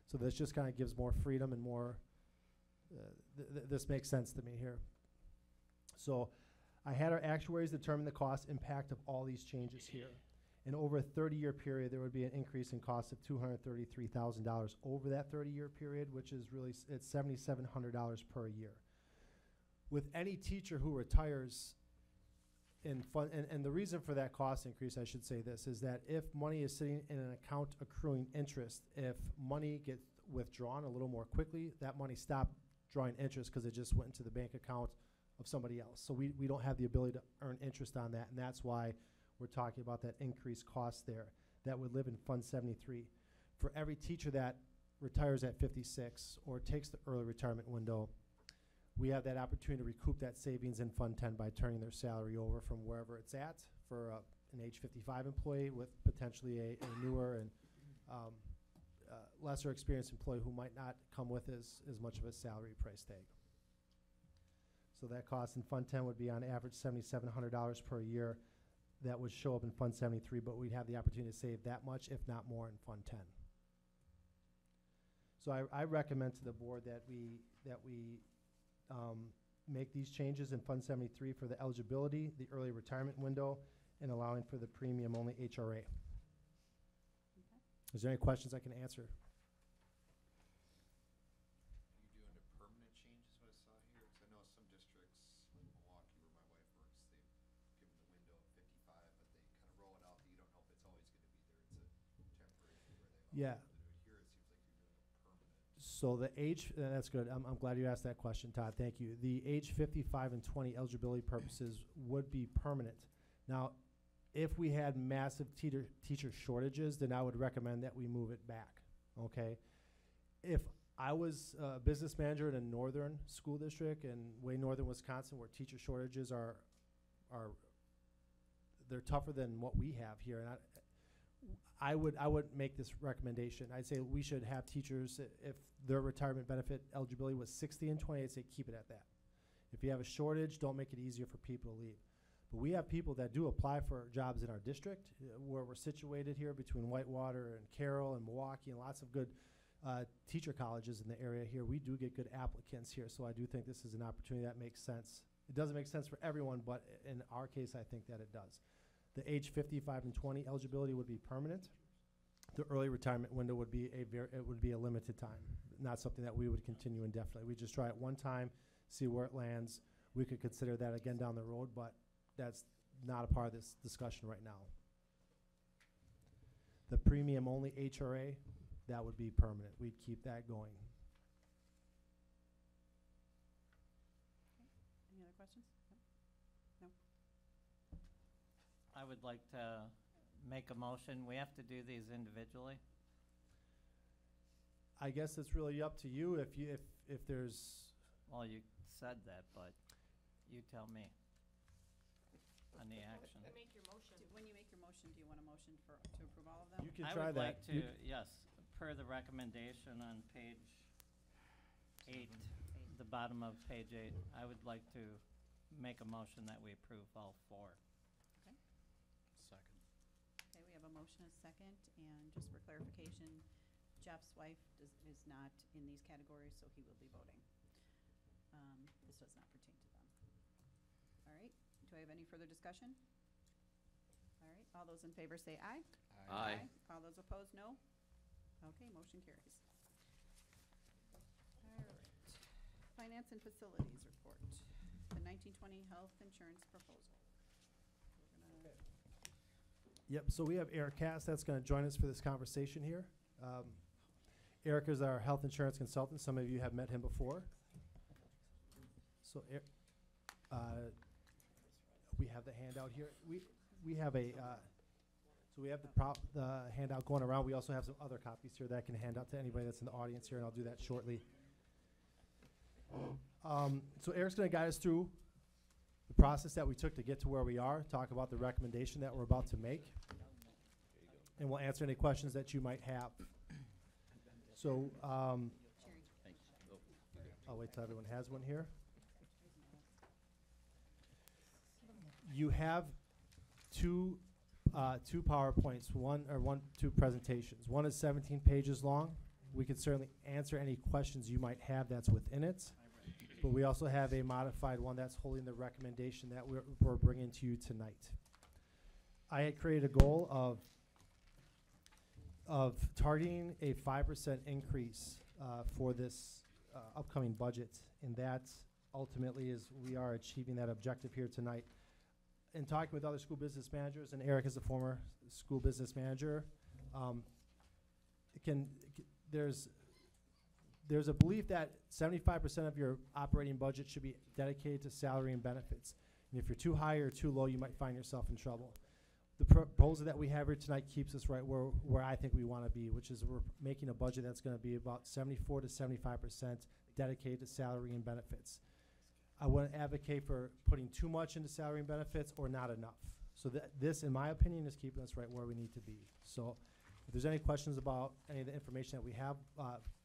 So this just kind of gives more freedom and more, this makes sense to me here. So I had our actuaries determine the cost impact of all these changes here. And over a 30-year period, there would be an increase in cost of $233,000 over that 30-year period, which is really, it's $7,700 per year. With any teacher who retires and the reason for that cost increase, I should say this, is that if money is sitting in an account accruing interest, if money gets withdrawn a little more quickly, that money stopped drawing interest because it just went into the bank account of somebody else. So we don't have the ability to earn interest on that, and that's why we're talking about that increased cost there that would live in Fund 73. For every teacher that retires at 56 or takes the early retirement window, we have that opportunity to recoup that savings in Fund 10 by turning their salary over from wherever it's at for an age 55 employee with potentially a newer and lesser experienced employee who might not come with as much of a salary price tag. So that cost in Fund 10 would be on average $7,700 per year. That would show up in Fund 73, but we'd have the opportunity to save that much, if not more, in Fund 10. So I recommend to the board that we make these changes in Fund 73 for the eligibility, the early retirement window, and allowing for the premium-only HRA. Okay. Is there any questions I can answer? Are you doing the permanent changes, what I saw here? Because I know some districts, like Milwaukee, where my wife works, they've given the window of 55, but they kind of roll it out that you don't know if it's always going to be there. It's a temporary thing where they Yeah. allow them to do it. Here, it seems like you're doing a permanent. So the age, that's good. I'm glad you asked that question, Todd. Thank you. The age 55 and 20 eligibility purposes would be permanent. Now, if we had massive teacher shortages, then I would recommend that we move it back, okay? If I was a business manager in a northern school district in way northern Wisconsin where teacher shortages they're tougher than what we have here, and I would make this recommendation. I'd say we should have teachers, if their retirement benefit eligibility was 60 and 20, I'd say keep it at that. If you have a shortage, don't make it easier for people to leave. But we have people that do apply for jobs in our district, where we're situated here between Whitewater and Carroll and Milwaukee, and lots of good teacher colleges in the area here. We do get good applicants here, so I do think this is an opportunity that makes sense. It doesn't make sense for everyone, but in our case, I think that it does. The age 55 and 20 eligibility would be permanent. The early retirement window would be a limited time, not something that we would continue indefinitely. We just try it one time, see where it lands. We could consider that again down the road, but that's not a part of this discussion right now. The premium only HRA, that would be permanent. We'd keep that going. Any other questions? No? I would like to make a motion. We have to do these individually. I guess it's really up to you if there's. Well, you said that, but you tell me on the action. Make your motion. When you make your motion, do you want a motion to approve all of them? You can I try would that. like to, yes, per the recommendation on page 8, the bottom of page 8, I would like to make a motion that we approve all 4. Second. Okay, we have a motion, a second, and just for clarification, Jeff's wife is not in these categories, so he will be voting. This does not pertain to them. All right, do I have any further discussion? All right, all those in favor say aye. Aye. All those opposed, no. Okay, motion carries. All right, Finance and Facilities Report, the 1920 health insurance proposal. We're gonna Yep, so we have Eric Cass that's going to join us for this conversation here. Eric is our health insurance consultant. Some of you have met him before. So we have the handout here. We have a so we have the handout going around. We also have some other copies here that I can hand out to anybody that's in the audience here, and I'll do that shortly. So Eric's going to guide us through the process that we took to get to where we are, talk about the recommendation that we're about to make, and we'll answer any questions that you might have. So I'll wait till everyone has one here. You have two PowerPoints, two presentations. One is 17 pages long. We could certainly answer any questions you might have that's within it. But we also have a modified one that's holding the recommendation that we're bringing to you tonight. I had created a goal of targeting a 5% increase for this upcoming budget, and that ultimately is we are achieving that objective here tonight. In talking with other school business managers, and Eric is a former school business manager, there's a belief that 75% of your operating budget should be dedicated to salary and benefits. And if you're too high or too low, you might find yourself in trouble. The proposal that we have here tonight keeps us right where I think we want to be, which is we're making a budget that's going to be about 74 to 75% dedicated to salary and benefits. I wouldn't advocate for putting too much into salary and benefits or not enough. So this, in my opinion, is keeping us right where we need to be. So If there's any questions about any of the information that we have,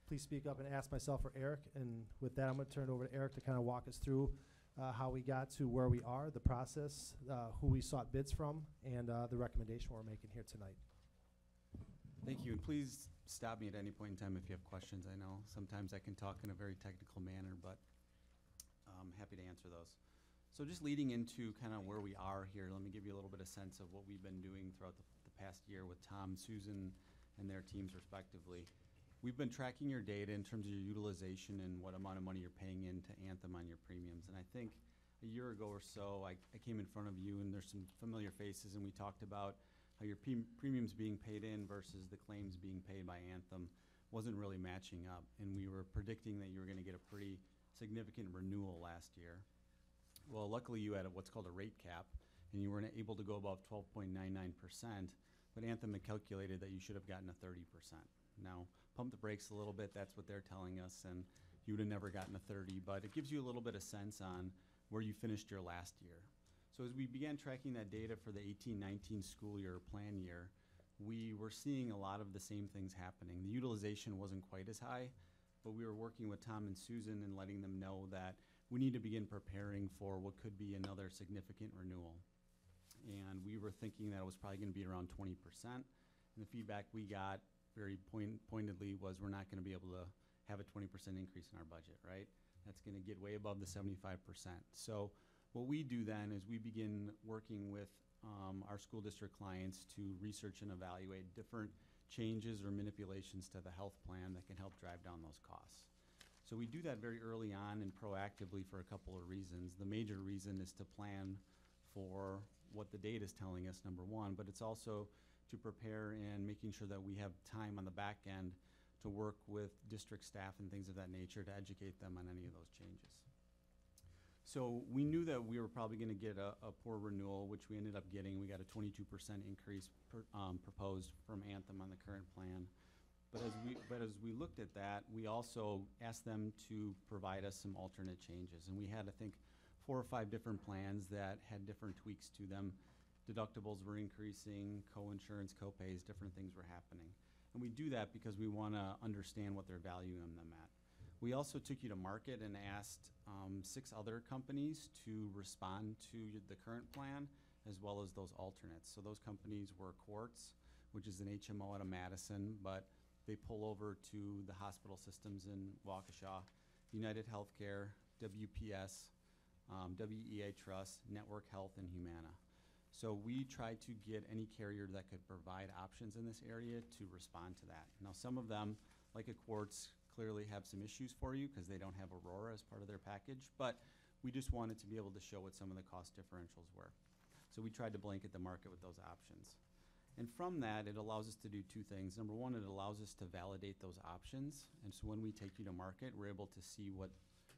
please speak up and ask myself or Eric. And with that, I'm going to turn it over to Eric to kind of walk us through how we got to where we are, the process, who we sought bids from, and the recommendation we're making here tonight. Thank you, and please stop me at any point in time if you have questions. I know sometimes I can talk in a very technical manner, but I'm happy to answer those. So just leading into kind of where we are here, let me give you a little bit of sense of what we've been doing throughout the past year with Tom, Susan, and their teams respectively. We've been tracking your data in terms of your utilization and what amount of money you're paying into Anthem on your premiums. And I think a year ago or so, I came in front of you and there's some familiar faces, and we talked about how your premiums being paid in versus the claims being paid by Anthem wasn't really matching up. And we were predicting that you were going to get a pretty significant renewal last year. Well, luckily you had what's called a rate cap, and you weren't able to go above 12.99%, but Anthem had calculated that you should have gotten a 30%. Now, pump the brakes a little bit, that's what they're telling us, and you would have never gotten a 30, but it gives you a little bit of sense on where you finished your last year. So as we began tracking that data for the 18-19 school year plan year, we were seeing a lot of the same things happening. The utilization wasn't quite as high, but we were working with Tom and Susan and letting them know that we need to begin preparing for what could be another significant renewal. And we were thinking that it was probably going to be around 20%. And the feedback we got very pointedly was we're not going to be able to have a 20% increase in our budget, right? That's going to get way above the 75%. So what we do then is we begin working with our school district clients to research and evaluate different changes or manipulations to the health plan that can help drive down those costs. So we do that very early on and proactively for a couple of reasons. The major reason is to plan for what the data is telling us, number one, but it's also to prepare and making sure that we have time on the back end to work with district staff and things of that nature to educate them on any of those changes. So we knew that we were probably going to get a poor renewal, which we ended up getting. We got a 22% increase proposed from Anthem on the current plan. But as we looked at that, we also asked them to provide us some alternate changes. And we had, I think, 4 or 5 different plans that had different tweaks to them. Deductibles were increasing, co-insurance, co-pays, different things were happening. And we do that because we want to understand what they're valuing them at. We also took you to market and asked 6 other companies to respond to the current plan as well as those alternates. So those companies were Quartz, which is an HMO out of Madison, but they pull over to the hospital systems in Waukesha, United Healthcare, WPS, WEA Trust, Network Health, and Humana. So we tried to get any carrier that could provide options in this area to respond to that. Now some of them, like a Quartz, clearly have some issues for you because they don't have Aurora as part of their package, but we just wanted to be able to show what some of the cost differentials were. So we tried to blanket the market with those options. And from that, it allows us to do 2 things. Number one, it allows us to validate those options. And so when we take you to market, we're able to see what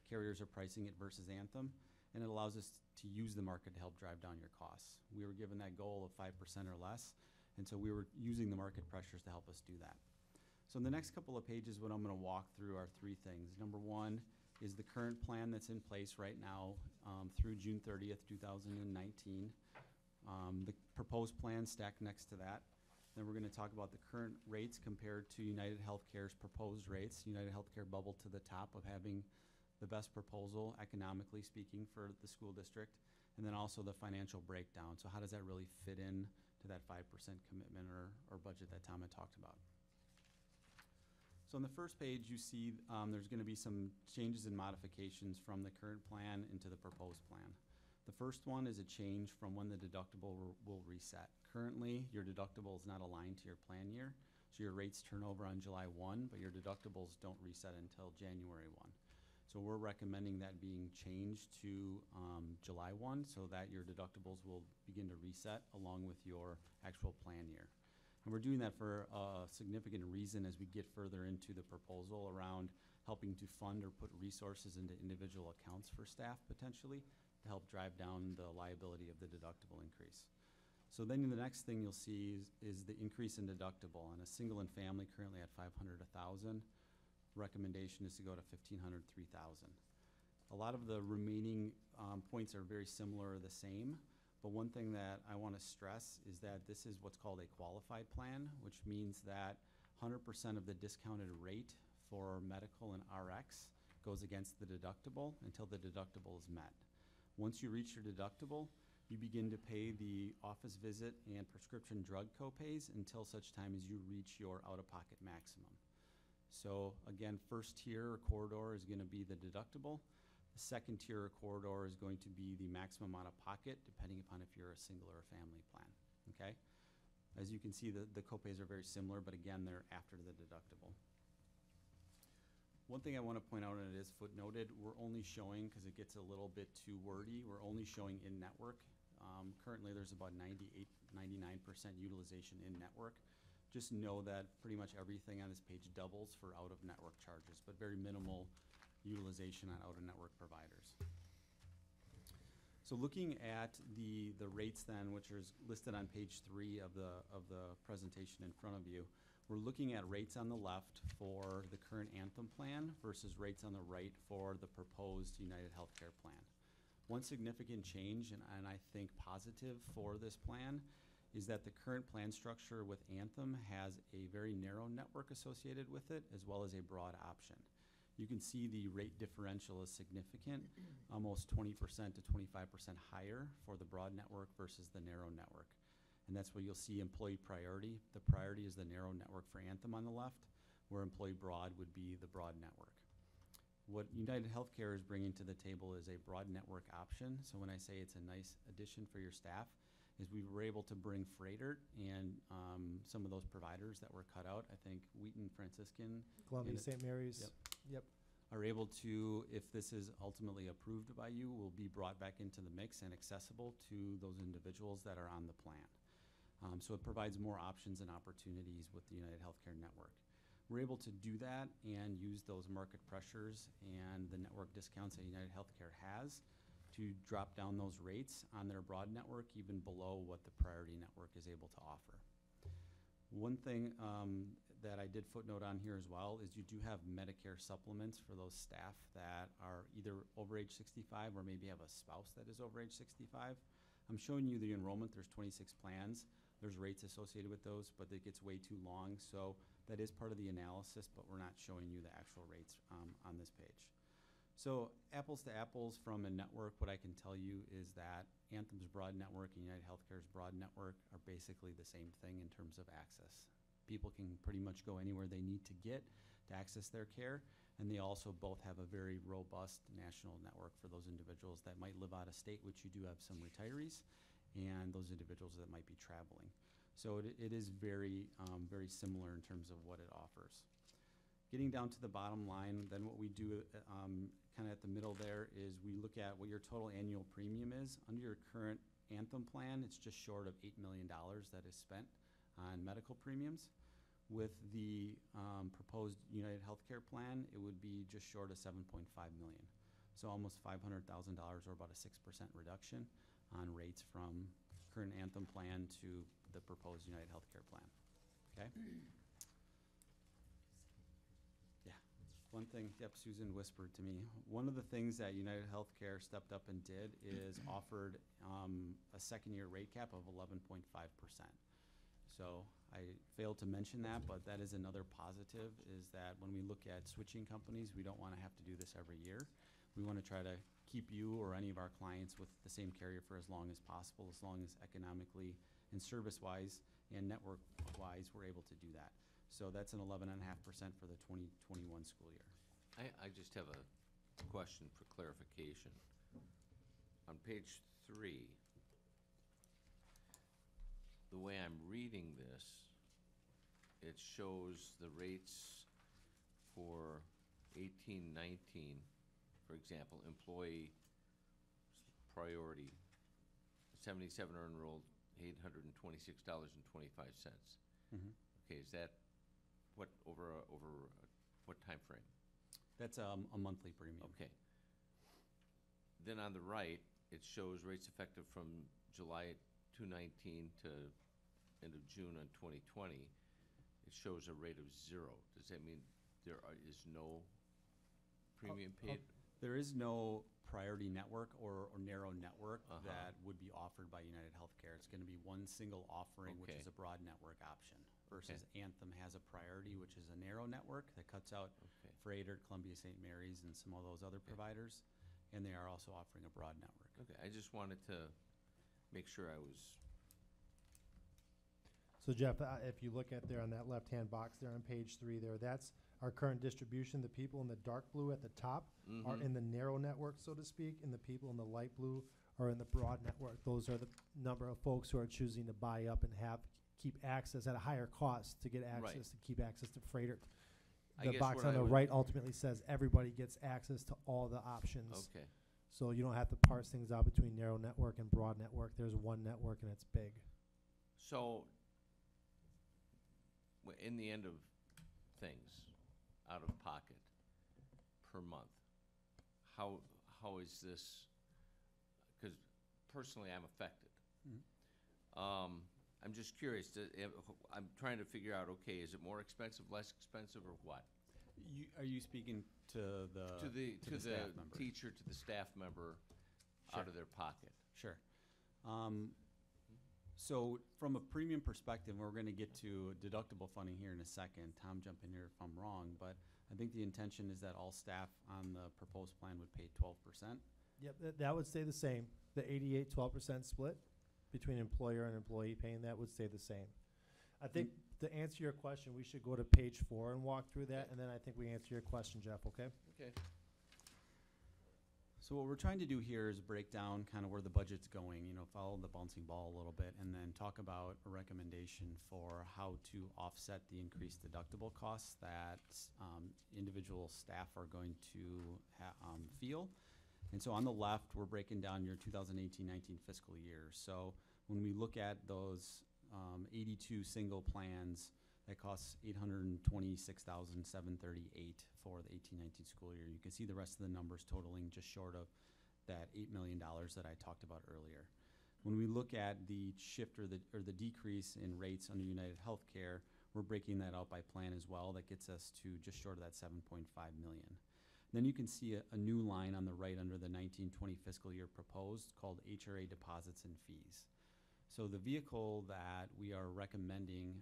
carriers are pricing it versus Anthem. And it allows us to use the market to help drive down your costs. We were given that goal of 5% or less. And so we were using the market pressures to help us do that. So in the next couple of pages, what I'm going to walk through are 3 things. Number one is the current plan that's in place right now through June 30th, 2019. The proposed plan stacked next to that. Then we're going to talk about the current rates compared to United Healthcare's proposed rates. United Healthcare bubbled to the top of having the best proposal, economically speaking, for the school district. And then also the financial breakdown. So how does that really fit in to that 5% commitment or budget that Tom had talked about? So on the first page, you see there's going to be some changes and modifications from the current plan into the proposed plan. The first one is a change from when the deductible will reset. Currently, your deductible is not aligned to your plan year, so your rates turn over on July 1, but your deductibles don't reset until January 1. So we're recommending that being changed to July 1 so that your deductibles will begin to reset along with your actual plan year. And we're doing that for a significant reason as we get further into the proposal around helping to fund or put resources into individual accounts for staff potentially to help drive down the liability of the deductible increase. So then the next thing you'll see is the increase in deductible. On a single and family currently at $500, $1,000, recommendation is to go to $1,500, $3,000. A lot of the remaining points are very similar or the same, But one thing that I want to stress is that this is what's called a qualified plan, which means that 100% of the discounted rate for medical and RX goes against the deductible until the deductible is met. Once you reach your deductible, you begin to pay the office visit and prescription drug copays until such time as you reach your out-of-pocket maximum. So again, first tier or corridor is going to be the deductible. The second tier or corridor is going to be the maximum out-of-pocket, depending upon if you're a single or a family plan, okay? As you can see, the copays are very similar, but again, they're after the deductible. One thing I want to point out, and it is footnoted, we're only showing, because it gets a little bit too wordy, we're only showing in-network. Currently, there's about 98, 99% utilization in-network. Just know that pretty much everything on this page doubles for out-of-network charges, but very minimal utilization on out-of-network providers. So looking at the rates then, which is listed on page 3 of the presentation in front of you, we're looking at rates on the left for the current Anthem plan versus rates on the right for the proposed United Healthcare plan. One significant change, and I think positive for this plan, is that the current plan structure with Anthem has a very narrow network associated with it, as well as a broad option. You can see the rate differential is significant, almost 20% to 25% higher for the broad network versus the narrow network. And that's where you'll see employee priority. The priority is the narrow network for Anthem on the left, where employee broad would be the broad network. What United Healthcare is bringing to the table is a broad network option. So when I say it's a nice addition for your staff, is we were able to bring Freighter and some of those providers that were cut out. I think Wheaton Franciscan. Columbia, St. Mary's. Yep. Are able to, if this is ultimately approved by you, will be brought back into the mix and accessible to those individuals that are on the plan. So it provides more options and opportunities with the United Healthcare network. We're able to do that and use those market pressures and the network discounts that United Healthcare has to drop down those rates on their broad network even below what the priority network is able to offer. One thing that I did footnote on here as well is you do have Medicare supplements for those staff that are either over age 65 or maybe have a spouse that is over age 65. I'm showing you the enrollment. There's 26 plans. There's rates associated with those, but it gets way too long. So that is part of the analysis, but we're not showing you the actual rates on this page. So apples to apples from a network, what I can tell you is that Anthem's broad network and United Healthcare's broad network are basically the same thing in terms of access. People can pretty much go anywhere they need to get to access their care, and they also both have a very robust national network for those individuals that might live out of state, which you do have some retirees, and those individuals that might be traveling. So it is very, very similar in terms of what it offers. Getting down to the bottom line, then what we do kind of at the middle there is we look at what your total annual premium is. Under your current Anthem plan, it's just short of $8 million that is spent on medical premiums. With the proposed United Healthcare plan, it would be just short of $7.5 million. So almost $500,000 or about a 6% reduction on rates from current Anthem plan to the proposed United Healthcare plan, okay? Yeah, one thing, yep, Susan whispered to me. One of the things that United Healthcare stepped up and did is offered a second-year rate cap of 11.5%. So I failed to mention that, but that is another positive, is that when we look at switching companies, we don't want to have to do this every year. We want to try to keep you or any of our clients with the same carrier for as long as possible, as long as economically and service-wise and network-wise we're able to do that. So that's an 11.5% for the 2021 school year. I just have a question for clarification. On page 3, the way I'm reading this, it shows the rates for 18-19, for example, employee priority, 77 are enrolled, $826.25. Okay, is that what over what time frame? That's a monthly premium. Okay. Then on the right, it shows rates effective from July 2019 to end of June on 2020. It shows a rate of 0. Does that mean there is no premium paid? There is no priority network or narrow network Uh-huh. that would be offered by United Healthcare. It's gonna be one single offering, which Okay. is a broad network option, versus Anthem has a priority, which is a narrow network that cuts out Okay. Freighter, Columbia St. Mary's, and some of those other providers, and they are also offering a broad network. Okay, I just wanted to make sure I was, So Jeff, if you look at there on that left-hand box there on page 3 there, that's our current distribution. The people in the dark blue at the top are in the narrow network, so to speak, and the people in the light blue are in the broad network. Those are the number of folks who are choosing to buy up and keep access at a higher cost to get access, to keep access to Freighter. I The guess box what on I the would- right ultimately says everybody gets access to all the options. okay. So you don't have to parse things out between narrow network and broad network. There's one network and it's big. So, in the end of things, out of pocket per month, how is this, because personally I'm affected. I'm just curious, I'm trying to figure out, okay, is it more expensive, less expensive, or what? Are you speaking to the To the staff member? teacher, to the staff member, out of their pocket? Sure. So from a premium perspective, we're going to get to deductible funding here in a second. Tom, jump in here if I'm wrong, but I think the intention is that all staff on the proposed plan would pay 12%. Yep, that would stay the same. The 88-12% split between employer and employee paying that would stay the same. I think to answer your question, we should go to page 4 and walk through that, and then I think we answer your question, Jeff, okay? Okay. So what we're trying to do here is break down kind of where the budget's going, follow the bouncing ball a little bit, and then talk about a recommendation for how to offset the increased deductible costs that individual staff are going to feel. And so on the left, we're breaking down your 2018-19 fiscal year. So when we look at those 82 single plans, that costs $826,738 for the 18-19 school year. You can see the rest of the numbers totaling just short of that $8 million that I talked about earlier. When we look at the shift or the decrease in rates under United Healthcare, we're breaking that out by plan as well. That gets us to just short of that $7.5 million. Then you can see a new line on the right under the 19-20 fiscal year proposed called HRA deposits and fees. So the vehicle that we are recommending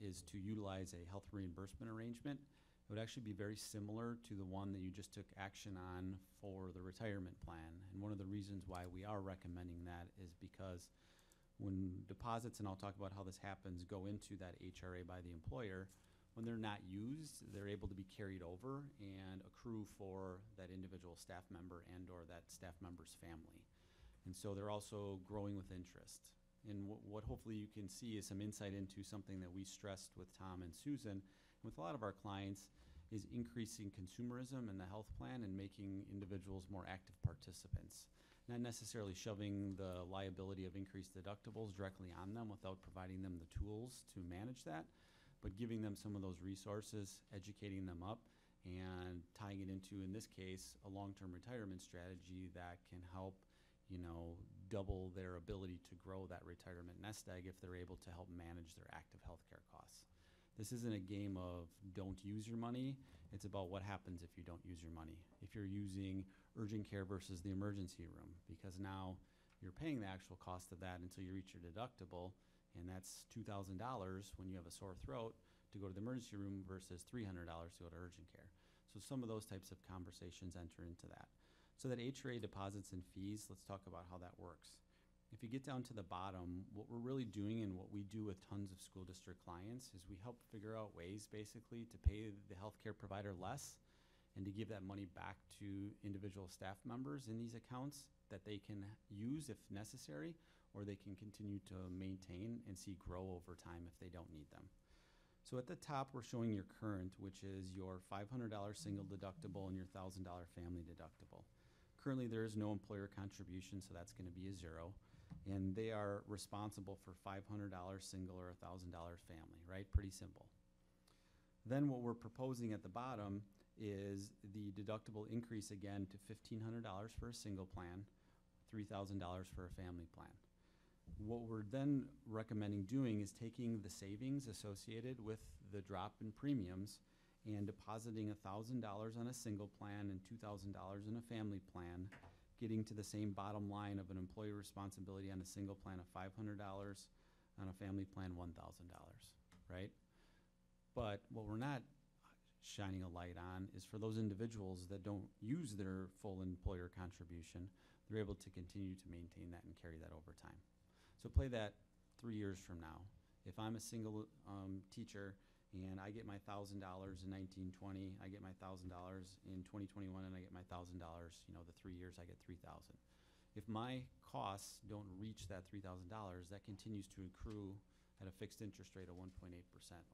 is to utilize a health reimbursement arrangement. It would actually be very similar to the one that you just took action on for the retirement plan. And one of the reasons why we are recommending that is because when deposits, and I'll talk about how this happens, go into that HRA by the employer, when they're not used, they're able to be carried over and accrue for that individual staff member and or that staff member's family. And so they're also growing with interest. And what hopefully you can see is some insight into something that we stressed with Tom and Susan, with a lot of our clients, is increasing consumerism in the health plan and making individuals more active participants. Not necessarily shoving the liability of increased deductibles directly on them without providing them the tools to manage that, but giving them some of those resources, educating them up, and tying it into, in this case, a long-term retirement strategy that can help double their ability to grow that retirement nest egg if they're able to help manage their active healthcare costs. This isn't a game of don't use your money. It's about what happens if you don't use your money. If you're using urgent care versus the emergency room, because now you're paying the actual cost of that until you reach your deductible, and that's $2,000 when you have a sore throat to go to the emergency room versus $300 to go to urgent care. So some of those types of conversations enter into that. So that HRA deposits and fees, let's talk about how that works. If you get down to the bottom, what we're really doing and what we do with tons of school district clients is we help figure out ways basically to pay the healthcare provider less and to give that money back to individual staff members in these accounts that they can use if necessary, or they can continue to maintain and see grow over time if they don't need them. So at the top, we're showing your current, which is your $500 single deductible and your $1,000 family deductible. Currently, there is no employer contribution, so that's going to be a 0. And they are responsible for $500 single or $1,000 family, right? Pretty simple. Then what we're proposing at the bottom is the deductible increase again to $1,500 for a single plan, $3,000 for a family plan. What we're then recommending doing is taking the savings associated with the drop in premiums and depositing $1,000 on a single plan and $2,000 in a family plan getting to the same bottom line of an employee responsibility on a single plan of $500, on a family plan $1,000, right? But what we're not shining a light on is for those individuals that don't use their full employer contribution, they're able to continue to maintain that and carry that over time. So play that 3 years from now. If I'm a single teacher and I get my $1,000 in 1920, I get my $1,000 in 2021, and I get my $1,000, the 3 years I get $3,000. If my costs don't reach that $3,000, that continues to accrue at a fixed interest rate of 1.8%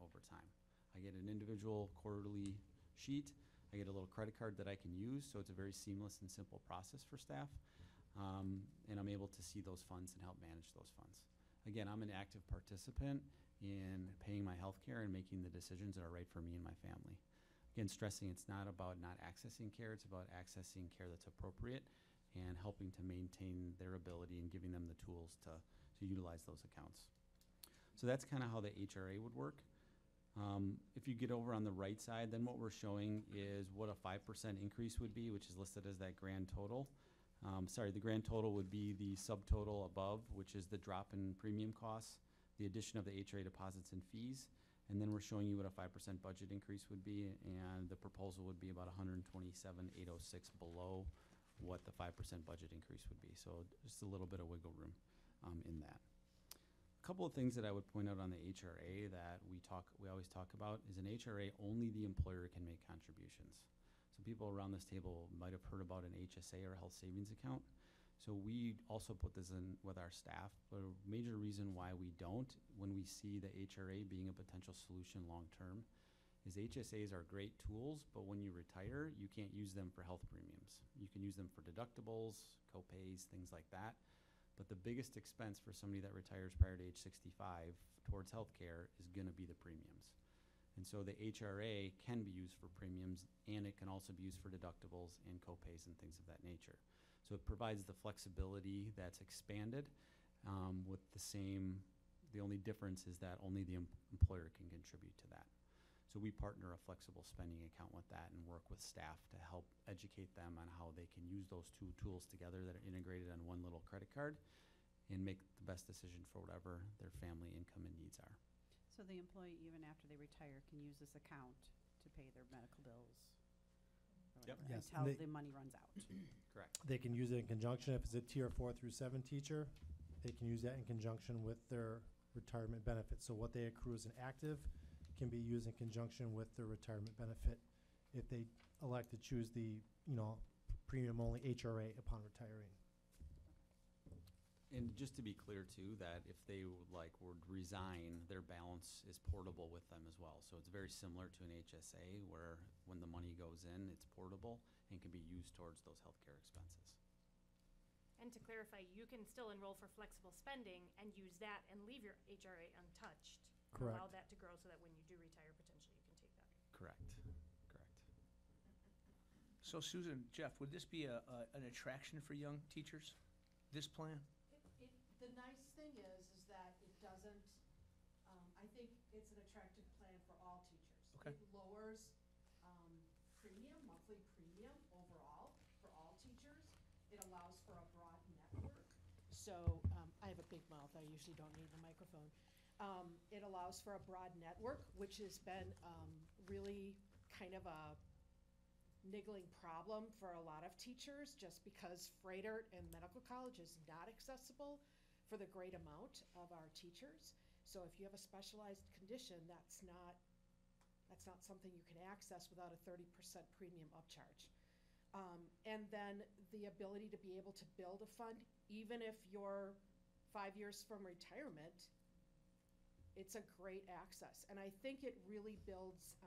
over time. I get an individual quarterly sheet. I get a little credit card that I can use, so it's a very seamless and simple process for staff. And I'm able to see those funds and help manage those funds. Again, I'm an active participant in paying my health care and making the decisions that are right for me and my family. Again, stressing it's not about not accessing care, it's about accessing care that's appropriate and helping to maintain their ability and giving them the tools to utilize those accounts. So that's kind of how the HRA would work. If you get over on the right side, then what we're showing is what a 5% increase would be, which is listed as that grand total. The grand total would be the subtotal above, which is the drop in premium costs, the addition of the HRA deposits and fees, and then we're showing you what a 5% budget increase would be, and the proposal would be about $127,806 below what the 5% budget increase would be. So just a little bit of wiggle room in that. A couple of things that I would point out on the HRA that we always talk about is an HRA, only the employer can make contributions. So people around this table might have heard about an HSA or a health savings account. So we also put this in with our staff, but a major reason why we don't, when we see the HRA being a potential solution long-term, is HSAs are great tools, but when you retire, you can't use them for health premiums. You can use them for deductibles, co-pays, things like that. But the biggest expense for somebody that retires prior to age 65 towards health care is gonna be the premiums. And so the HRA can be used for premiums, and it can also be used for deductibles and co-pays and things of that nature. So it provides the flexibility that's expanded with the only difference is that only the employer can contribute to that. So we partner a flexible spending account with that and work with staff to help educate them on how they can use those two tools together that are integrated on one little credit card and make the best decision for whatever their family income and needs are. So the employee, even after they retire, can use this account to pay their medical bills? or Yep. whatever, Yes, Until and the money runs out. Correct. They can use it in conjunction, if it's a tier 4 through 7 teacher, they can use that in conjunction with their retirement benefit. So what they accrue as an active can be used in conjunction with their retirement benefit if they elect to choose the, premium-only HRA upon retiring. And just to be clear too, that if they would resign, their balance is portable with them as well. So it's very similar to an HSA where when the money goes in, it's portable and can be used towards those healthcare expenses. And to clarify, you can still enroll for flexible spending and use that and leave your HRA untouched. And Correct. allow that to grow so that when you do retire, potentially you can take that. Correct. So Susan, Jeff, would this be an attraction for young teachers, this plan? The nice thing is that it doesn't, I think it's an attractive plan for all teachers. Okay. It lowers monthly premium overall for all teachers. It allows for a broad network. So, I have a big mouth, I usually don't need the microphone. It allows for a broad network, which has been really kind of a niggling problem for a lot of teachers, just because Freighter and medical college is not accessible for the great amount of our teachers. So if you have a specialized condition, that's not something you can access without a 30% premium upcharge. And then the ability to be able to build a fund, even if you're 5 years from retirement, it's a great access. And I think it really builds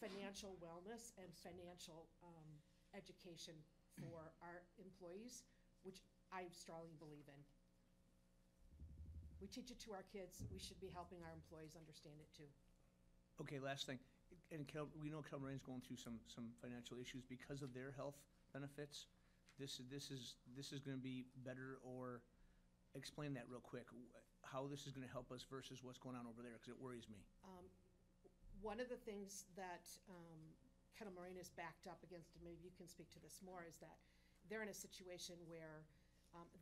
financial wellness and financial education for our employees, which I strongly believe in. We teach it to our kids, we should be helping our employees understand it too. Okay, last thing, and we know Cal Maraine's going through some financial issues because of their health benefits. This is gonna be better, or explain that real quick, how this is gonna help us versus what's going on over there, because it worries me. One of the things that Kettle Moraine is backed up against, and maybe you can speak to this more, is that they're in a situation where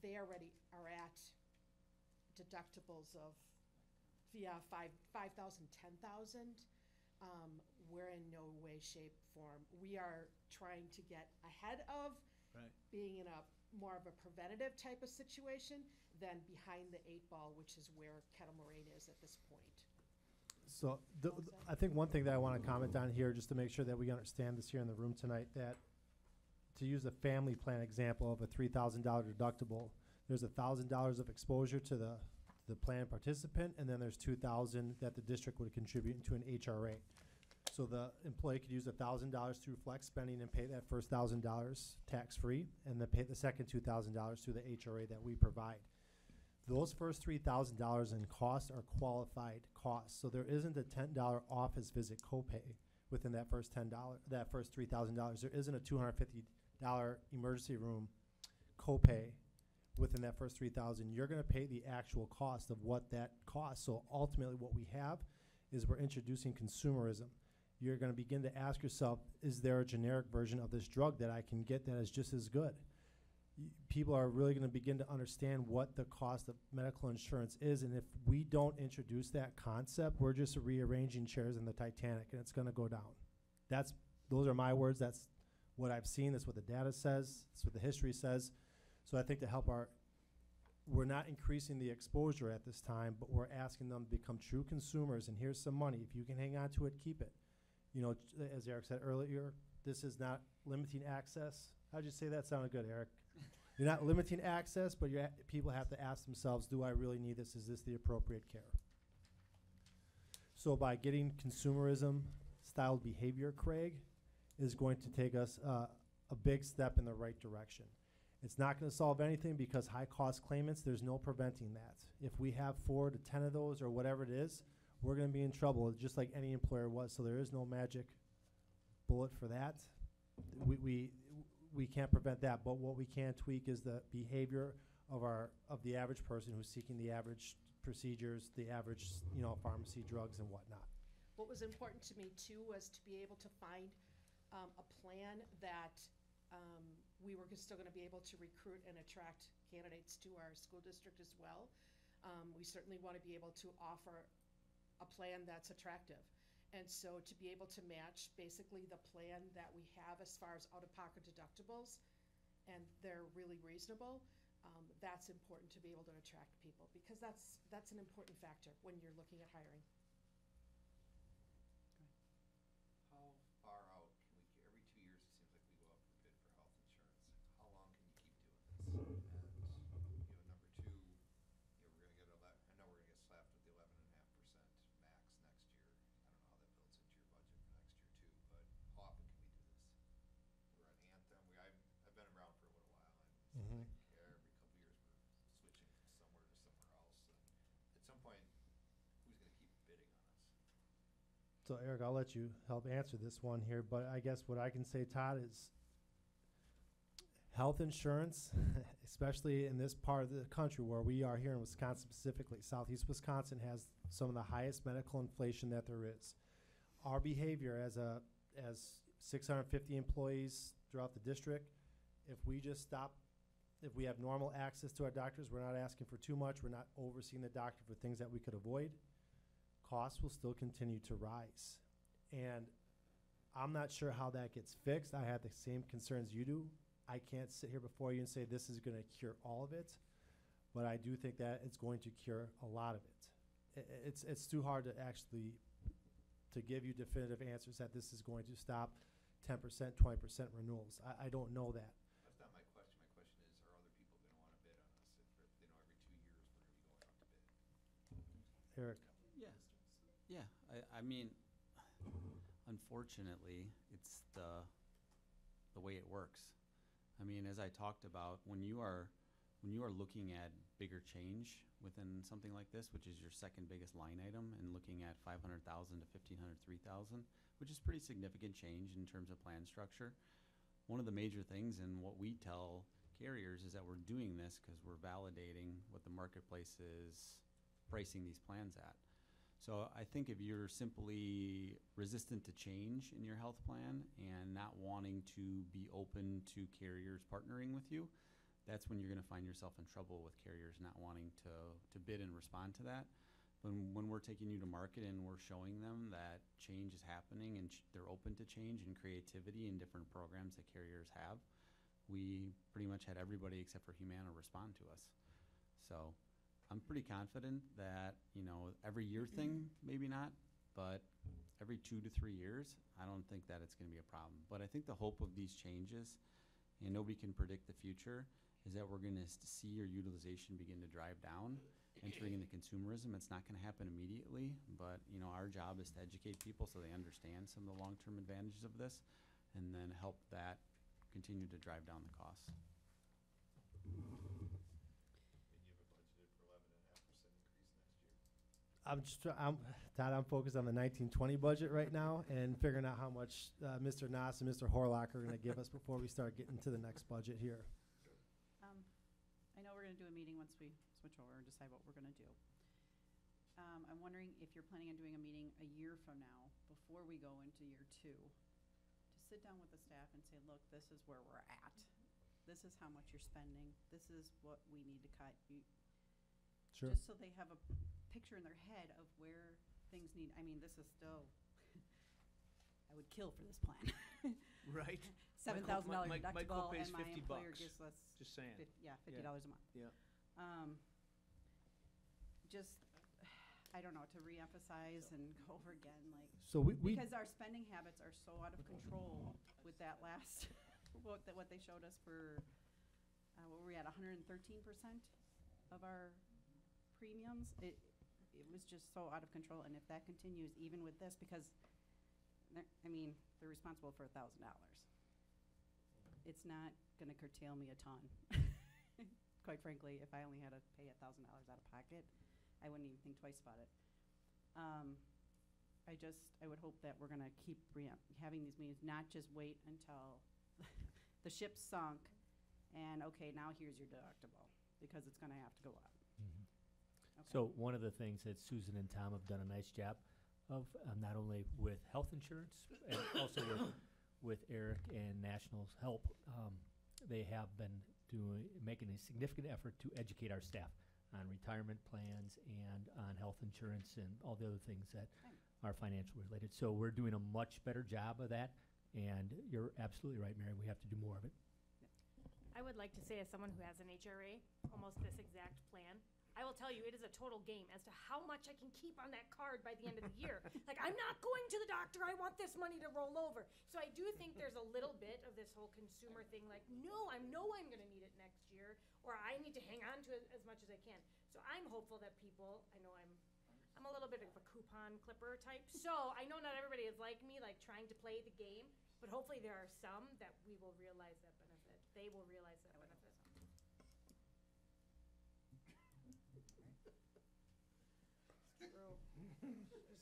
they already are at deductibles of, yeah, 5,000, 10,000. We're in no way, shape, form. We are trying to get ahead of Right. being in a more of a preventative type of situation than behind the 8 ball, which is where Kettle Moraine is at this point. So I think one thing that I want to comment on here, just to make sure that we understand this here in the room tonight, that to use a family plan example of a $3,000 deductible, there's $1,000 of exposure to the plan participant, and then there's $2,000 that the district would contribute into an HRA. So the employee could use $1,000 through flex spending and pay that first $1,000 tax-free, and then pay the second $2,000 through the HRA that we provide. Those first $3,000 in costs are qualified costs, so there isn't a $10 office visit copay within that first $3,000. There isn't a $250 emergency room copay within that first $3,000. You're going to pay the actual cost of what that costs. So ultimately, what we have is we're introducing consumerism. You're going to begin to ask yourself, is there a generic version of this drug that I can get that is just as good? People are really going to begin to understand what the cost of medical insurance is, and if we don't introduce that concept, we're just rearranging chairs in the Titanic, and it's going to go down. Those are my words. That's what I've seen. That's what the data says. That's what the history says. So I think to help we're not increasing the exposure at this time, but we're asking them to become true consumers, and here's some money. If you can hang on to it, keep it. You know, as Eric said earlier, this is not limiting access. How'd you say that? Sounded good, Eric. You're not limiting access, but people have to ask themselves, do I really need this? Is this the appropriate care? So by getting consumerism-styled behavior, Craig, is going to take us a big step in the right direction. It's not going to solve anything because high-cost claimants, there's no preventing that. If we have 4 to 10 of those or whatever it is, we're going to be in trouble, just like any employer was. So there is no magic bullet for that. We can't prevent that, but what we can tweak is the behavior of the average person who's seeking the average procedures, the average, pharmacy drugs and whatnot. What was important to me too was to be able to find a plan that we were still going to be able to recruit and attract candidates to our school district as well. We certainly want to be able to offer a plan that's attractive. And so to be able to match basically the plan that we have as far as out-of-pocket deductibles, and they're really reasonable, that's important to be able to attract people, because that's an important factor when you're looking at hiring. How far out can we, every 2 years, it seems like we go out for bid for health insurance. How long can you keep doing this? And, number two, we're gonna get I know we're gonna get slapped with the 11.5% max next year. I don't know how that builds into your budget for next year too, but how often can we do this? We're on Anthem, I've been around for a little while, and it seems like every couple of years we're switching from somewhere to somewhere else, and at some point, who's gonna keep bidding on us? So Eric, I'll let you help answer this one here, but I guess what I can say, Todd, is health insurance, especially in this part of the country where we are here in Wisconsin specifically, Southeast Wisconsin has some of the highest medical inflation that there is. Our behavior as 650 employees throughout the district, if we have normal access to our doctors, we're not asking for too much, we're not overseeing the doctor for things that we could avoid, costs will still continue to rise. And I'm not sure how that gets fixed. I have the same concerns you do. I can't sit here before you and say this is going to cure all of it, but I do think that it's going to cure a lot of it. It's too hard to actually give you definitive answers that this is going to stop 10%, 20% renewals. I don't know that. That's not my question. My question is, are other people gonna wanna bid on us if, every 2 years we're gonna be going out to bid? Eric. Yeah, I mean, unfortunately, it's the way it works. I mean, as I talked about, when you are looking at bigger change within something like this, which is your second biggest line item, and looking at 500,000 to 1,500, 3,000, which is pretty significant change in terms of plan structure. One of the major things, and what we tell carriers, is that we're doing this because we're validating what the marketplace is pricing these plans at. So I think if you're simply resistant to change in your health plan and not wanting to be open to carriers partnering with you, that's when you're going to find yourself in trouble with carriers not wanting to bid and respond to that. When we're taking you to market and we're showing them that change is happening and they're open to change and creativity in different programs that carriers have, we pretty much had everybody except for Humana respond to us. So I'm pretty confident that, you know, every year thing, maybe not, but every 2 to 3 years, I don't think that it's going to be a problem. But I think the hope of these changes, and nobody can predict the future, is that we're going to see your utilization begin to drive down, entering into consumerism. It's not going to happen immediately, but, you know, our job is to educate people so they understand some of the long-term advantages of this, and then help that continue to drive down the costs. And you have it budgeted for 11.5% increase next year. I'm just, Todd, I'm focused on the 1920 budget right now and figuring out how much Mr. Nass and Mr. Horlock are going to give us before we start getting to the next budget here. I know we're going to do a meeting once we switch over and decide what we're going to do. I'm wondering if you're planning on doing a meeting a year from now, before we go into year 2, to sit down with the staff and say, look, this is where we're at. This is how much you're spending. This is what we need to cut. Sure. Just so they have a picture in their head of where things need, I mean, this is still, I would kill for this plan. Right. $7,000 My deductible, copay's and my $50. employer gives us Just saying. $50 a month. Yeah. Just, I don't know, to reemphasize and go over again, like, So we because our spending habits are so out of control with that last, what they showed us for, what were we at, 113% of our premiums? It was just so out of control, and if that continues, even with this, because, I mean, they're responsible for $1,000. It's not gonna curtail me a ton. Quite frankly, if I only had to pay $1,000 out of pocket, I wouldn't even think twice about it. I would hope that we're gonna keep having these meetings, not just wait until the ship's sunk and, okay, now here's your deductible, because it's gonna have to go up. Okay. So one of the things that Susan and Tom have done a nice job of, not only with health insurance, and also with Eric and National's help, they have been making a significant effort to educate our staff on retirement plans and on health insurance and all the other things that are financial related. So we're doing a much better job of that, and you're absolutely right, Mary, we have to do more of it. I would like to say, as someone who has an HRA, almost this exact plan, I will tell you, it is a total game as to how much I can keep on that card by the end of the year. Like, I'm not going to the doctor, I want this money to roll over. So I do think there's a little bit of this whole consumer thing, like, no, I know I'm gonna need it next year, or I need to hang on to it as much as I can. So I'm hopeful that people, I know I'm a little bit of a coupon clipper type, so I know not everybody is like me, like trying to play the game, but hopefully there are some that we will realize that benefit. They will realize that benefit.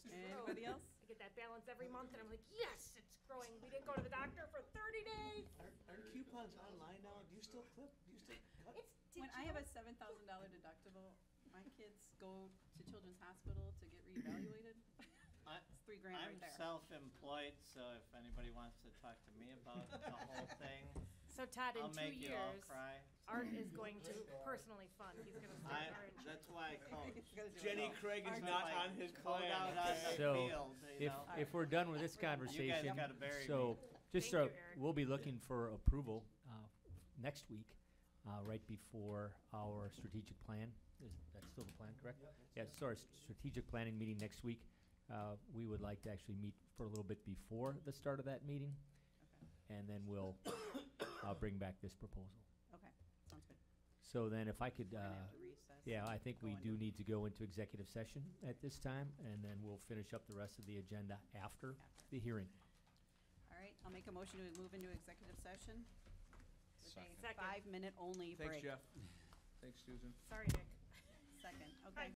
Anybody else? I get that balance every month, and I'm like, yes, it's growing. We didn't go to the doctor for 30 days. Are coupons online now? Do you still clip? Do you still cut? It's When I have a $7,000 deductible, my kids go to Children's Hospital to get reevaluated. It's $3,000 right there. I'm self-employed, so if anybody wants to talk to me about the whole thing, So Todd, in I'll 2 make you all years, cry. Art is going to personally fund. He's going to start our insurance. That's why I coach. Jenny Craig is not on his Code plan. out on the So, field, you know? If we're done with this conversation, gotta bury so just Thank you, Eric. we'll be looking for approval next week, right before our strategic plan. Is that still the plan, correct? Yeah, so our strategic planning meeting next week. We would like to actually meet for a little bit before the start of that meeting, and then we'll bring back this proposal. Okay, sounds good. So then if I could, We're gonna have to recess yeah, and I think go we into- do need to go into executive session at this time, and then we'll finish up the rest of the agenda after the hearing. All right, I'll make a motion to move into executive session with a Second. 5-minute only break. Thanks, Jeff. Thanks, Susan. Sorry, Nick. Second, okay.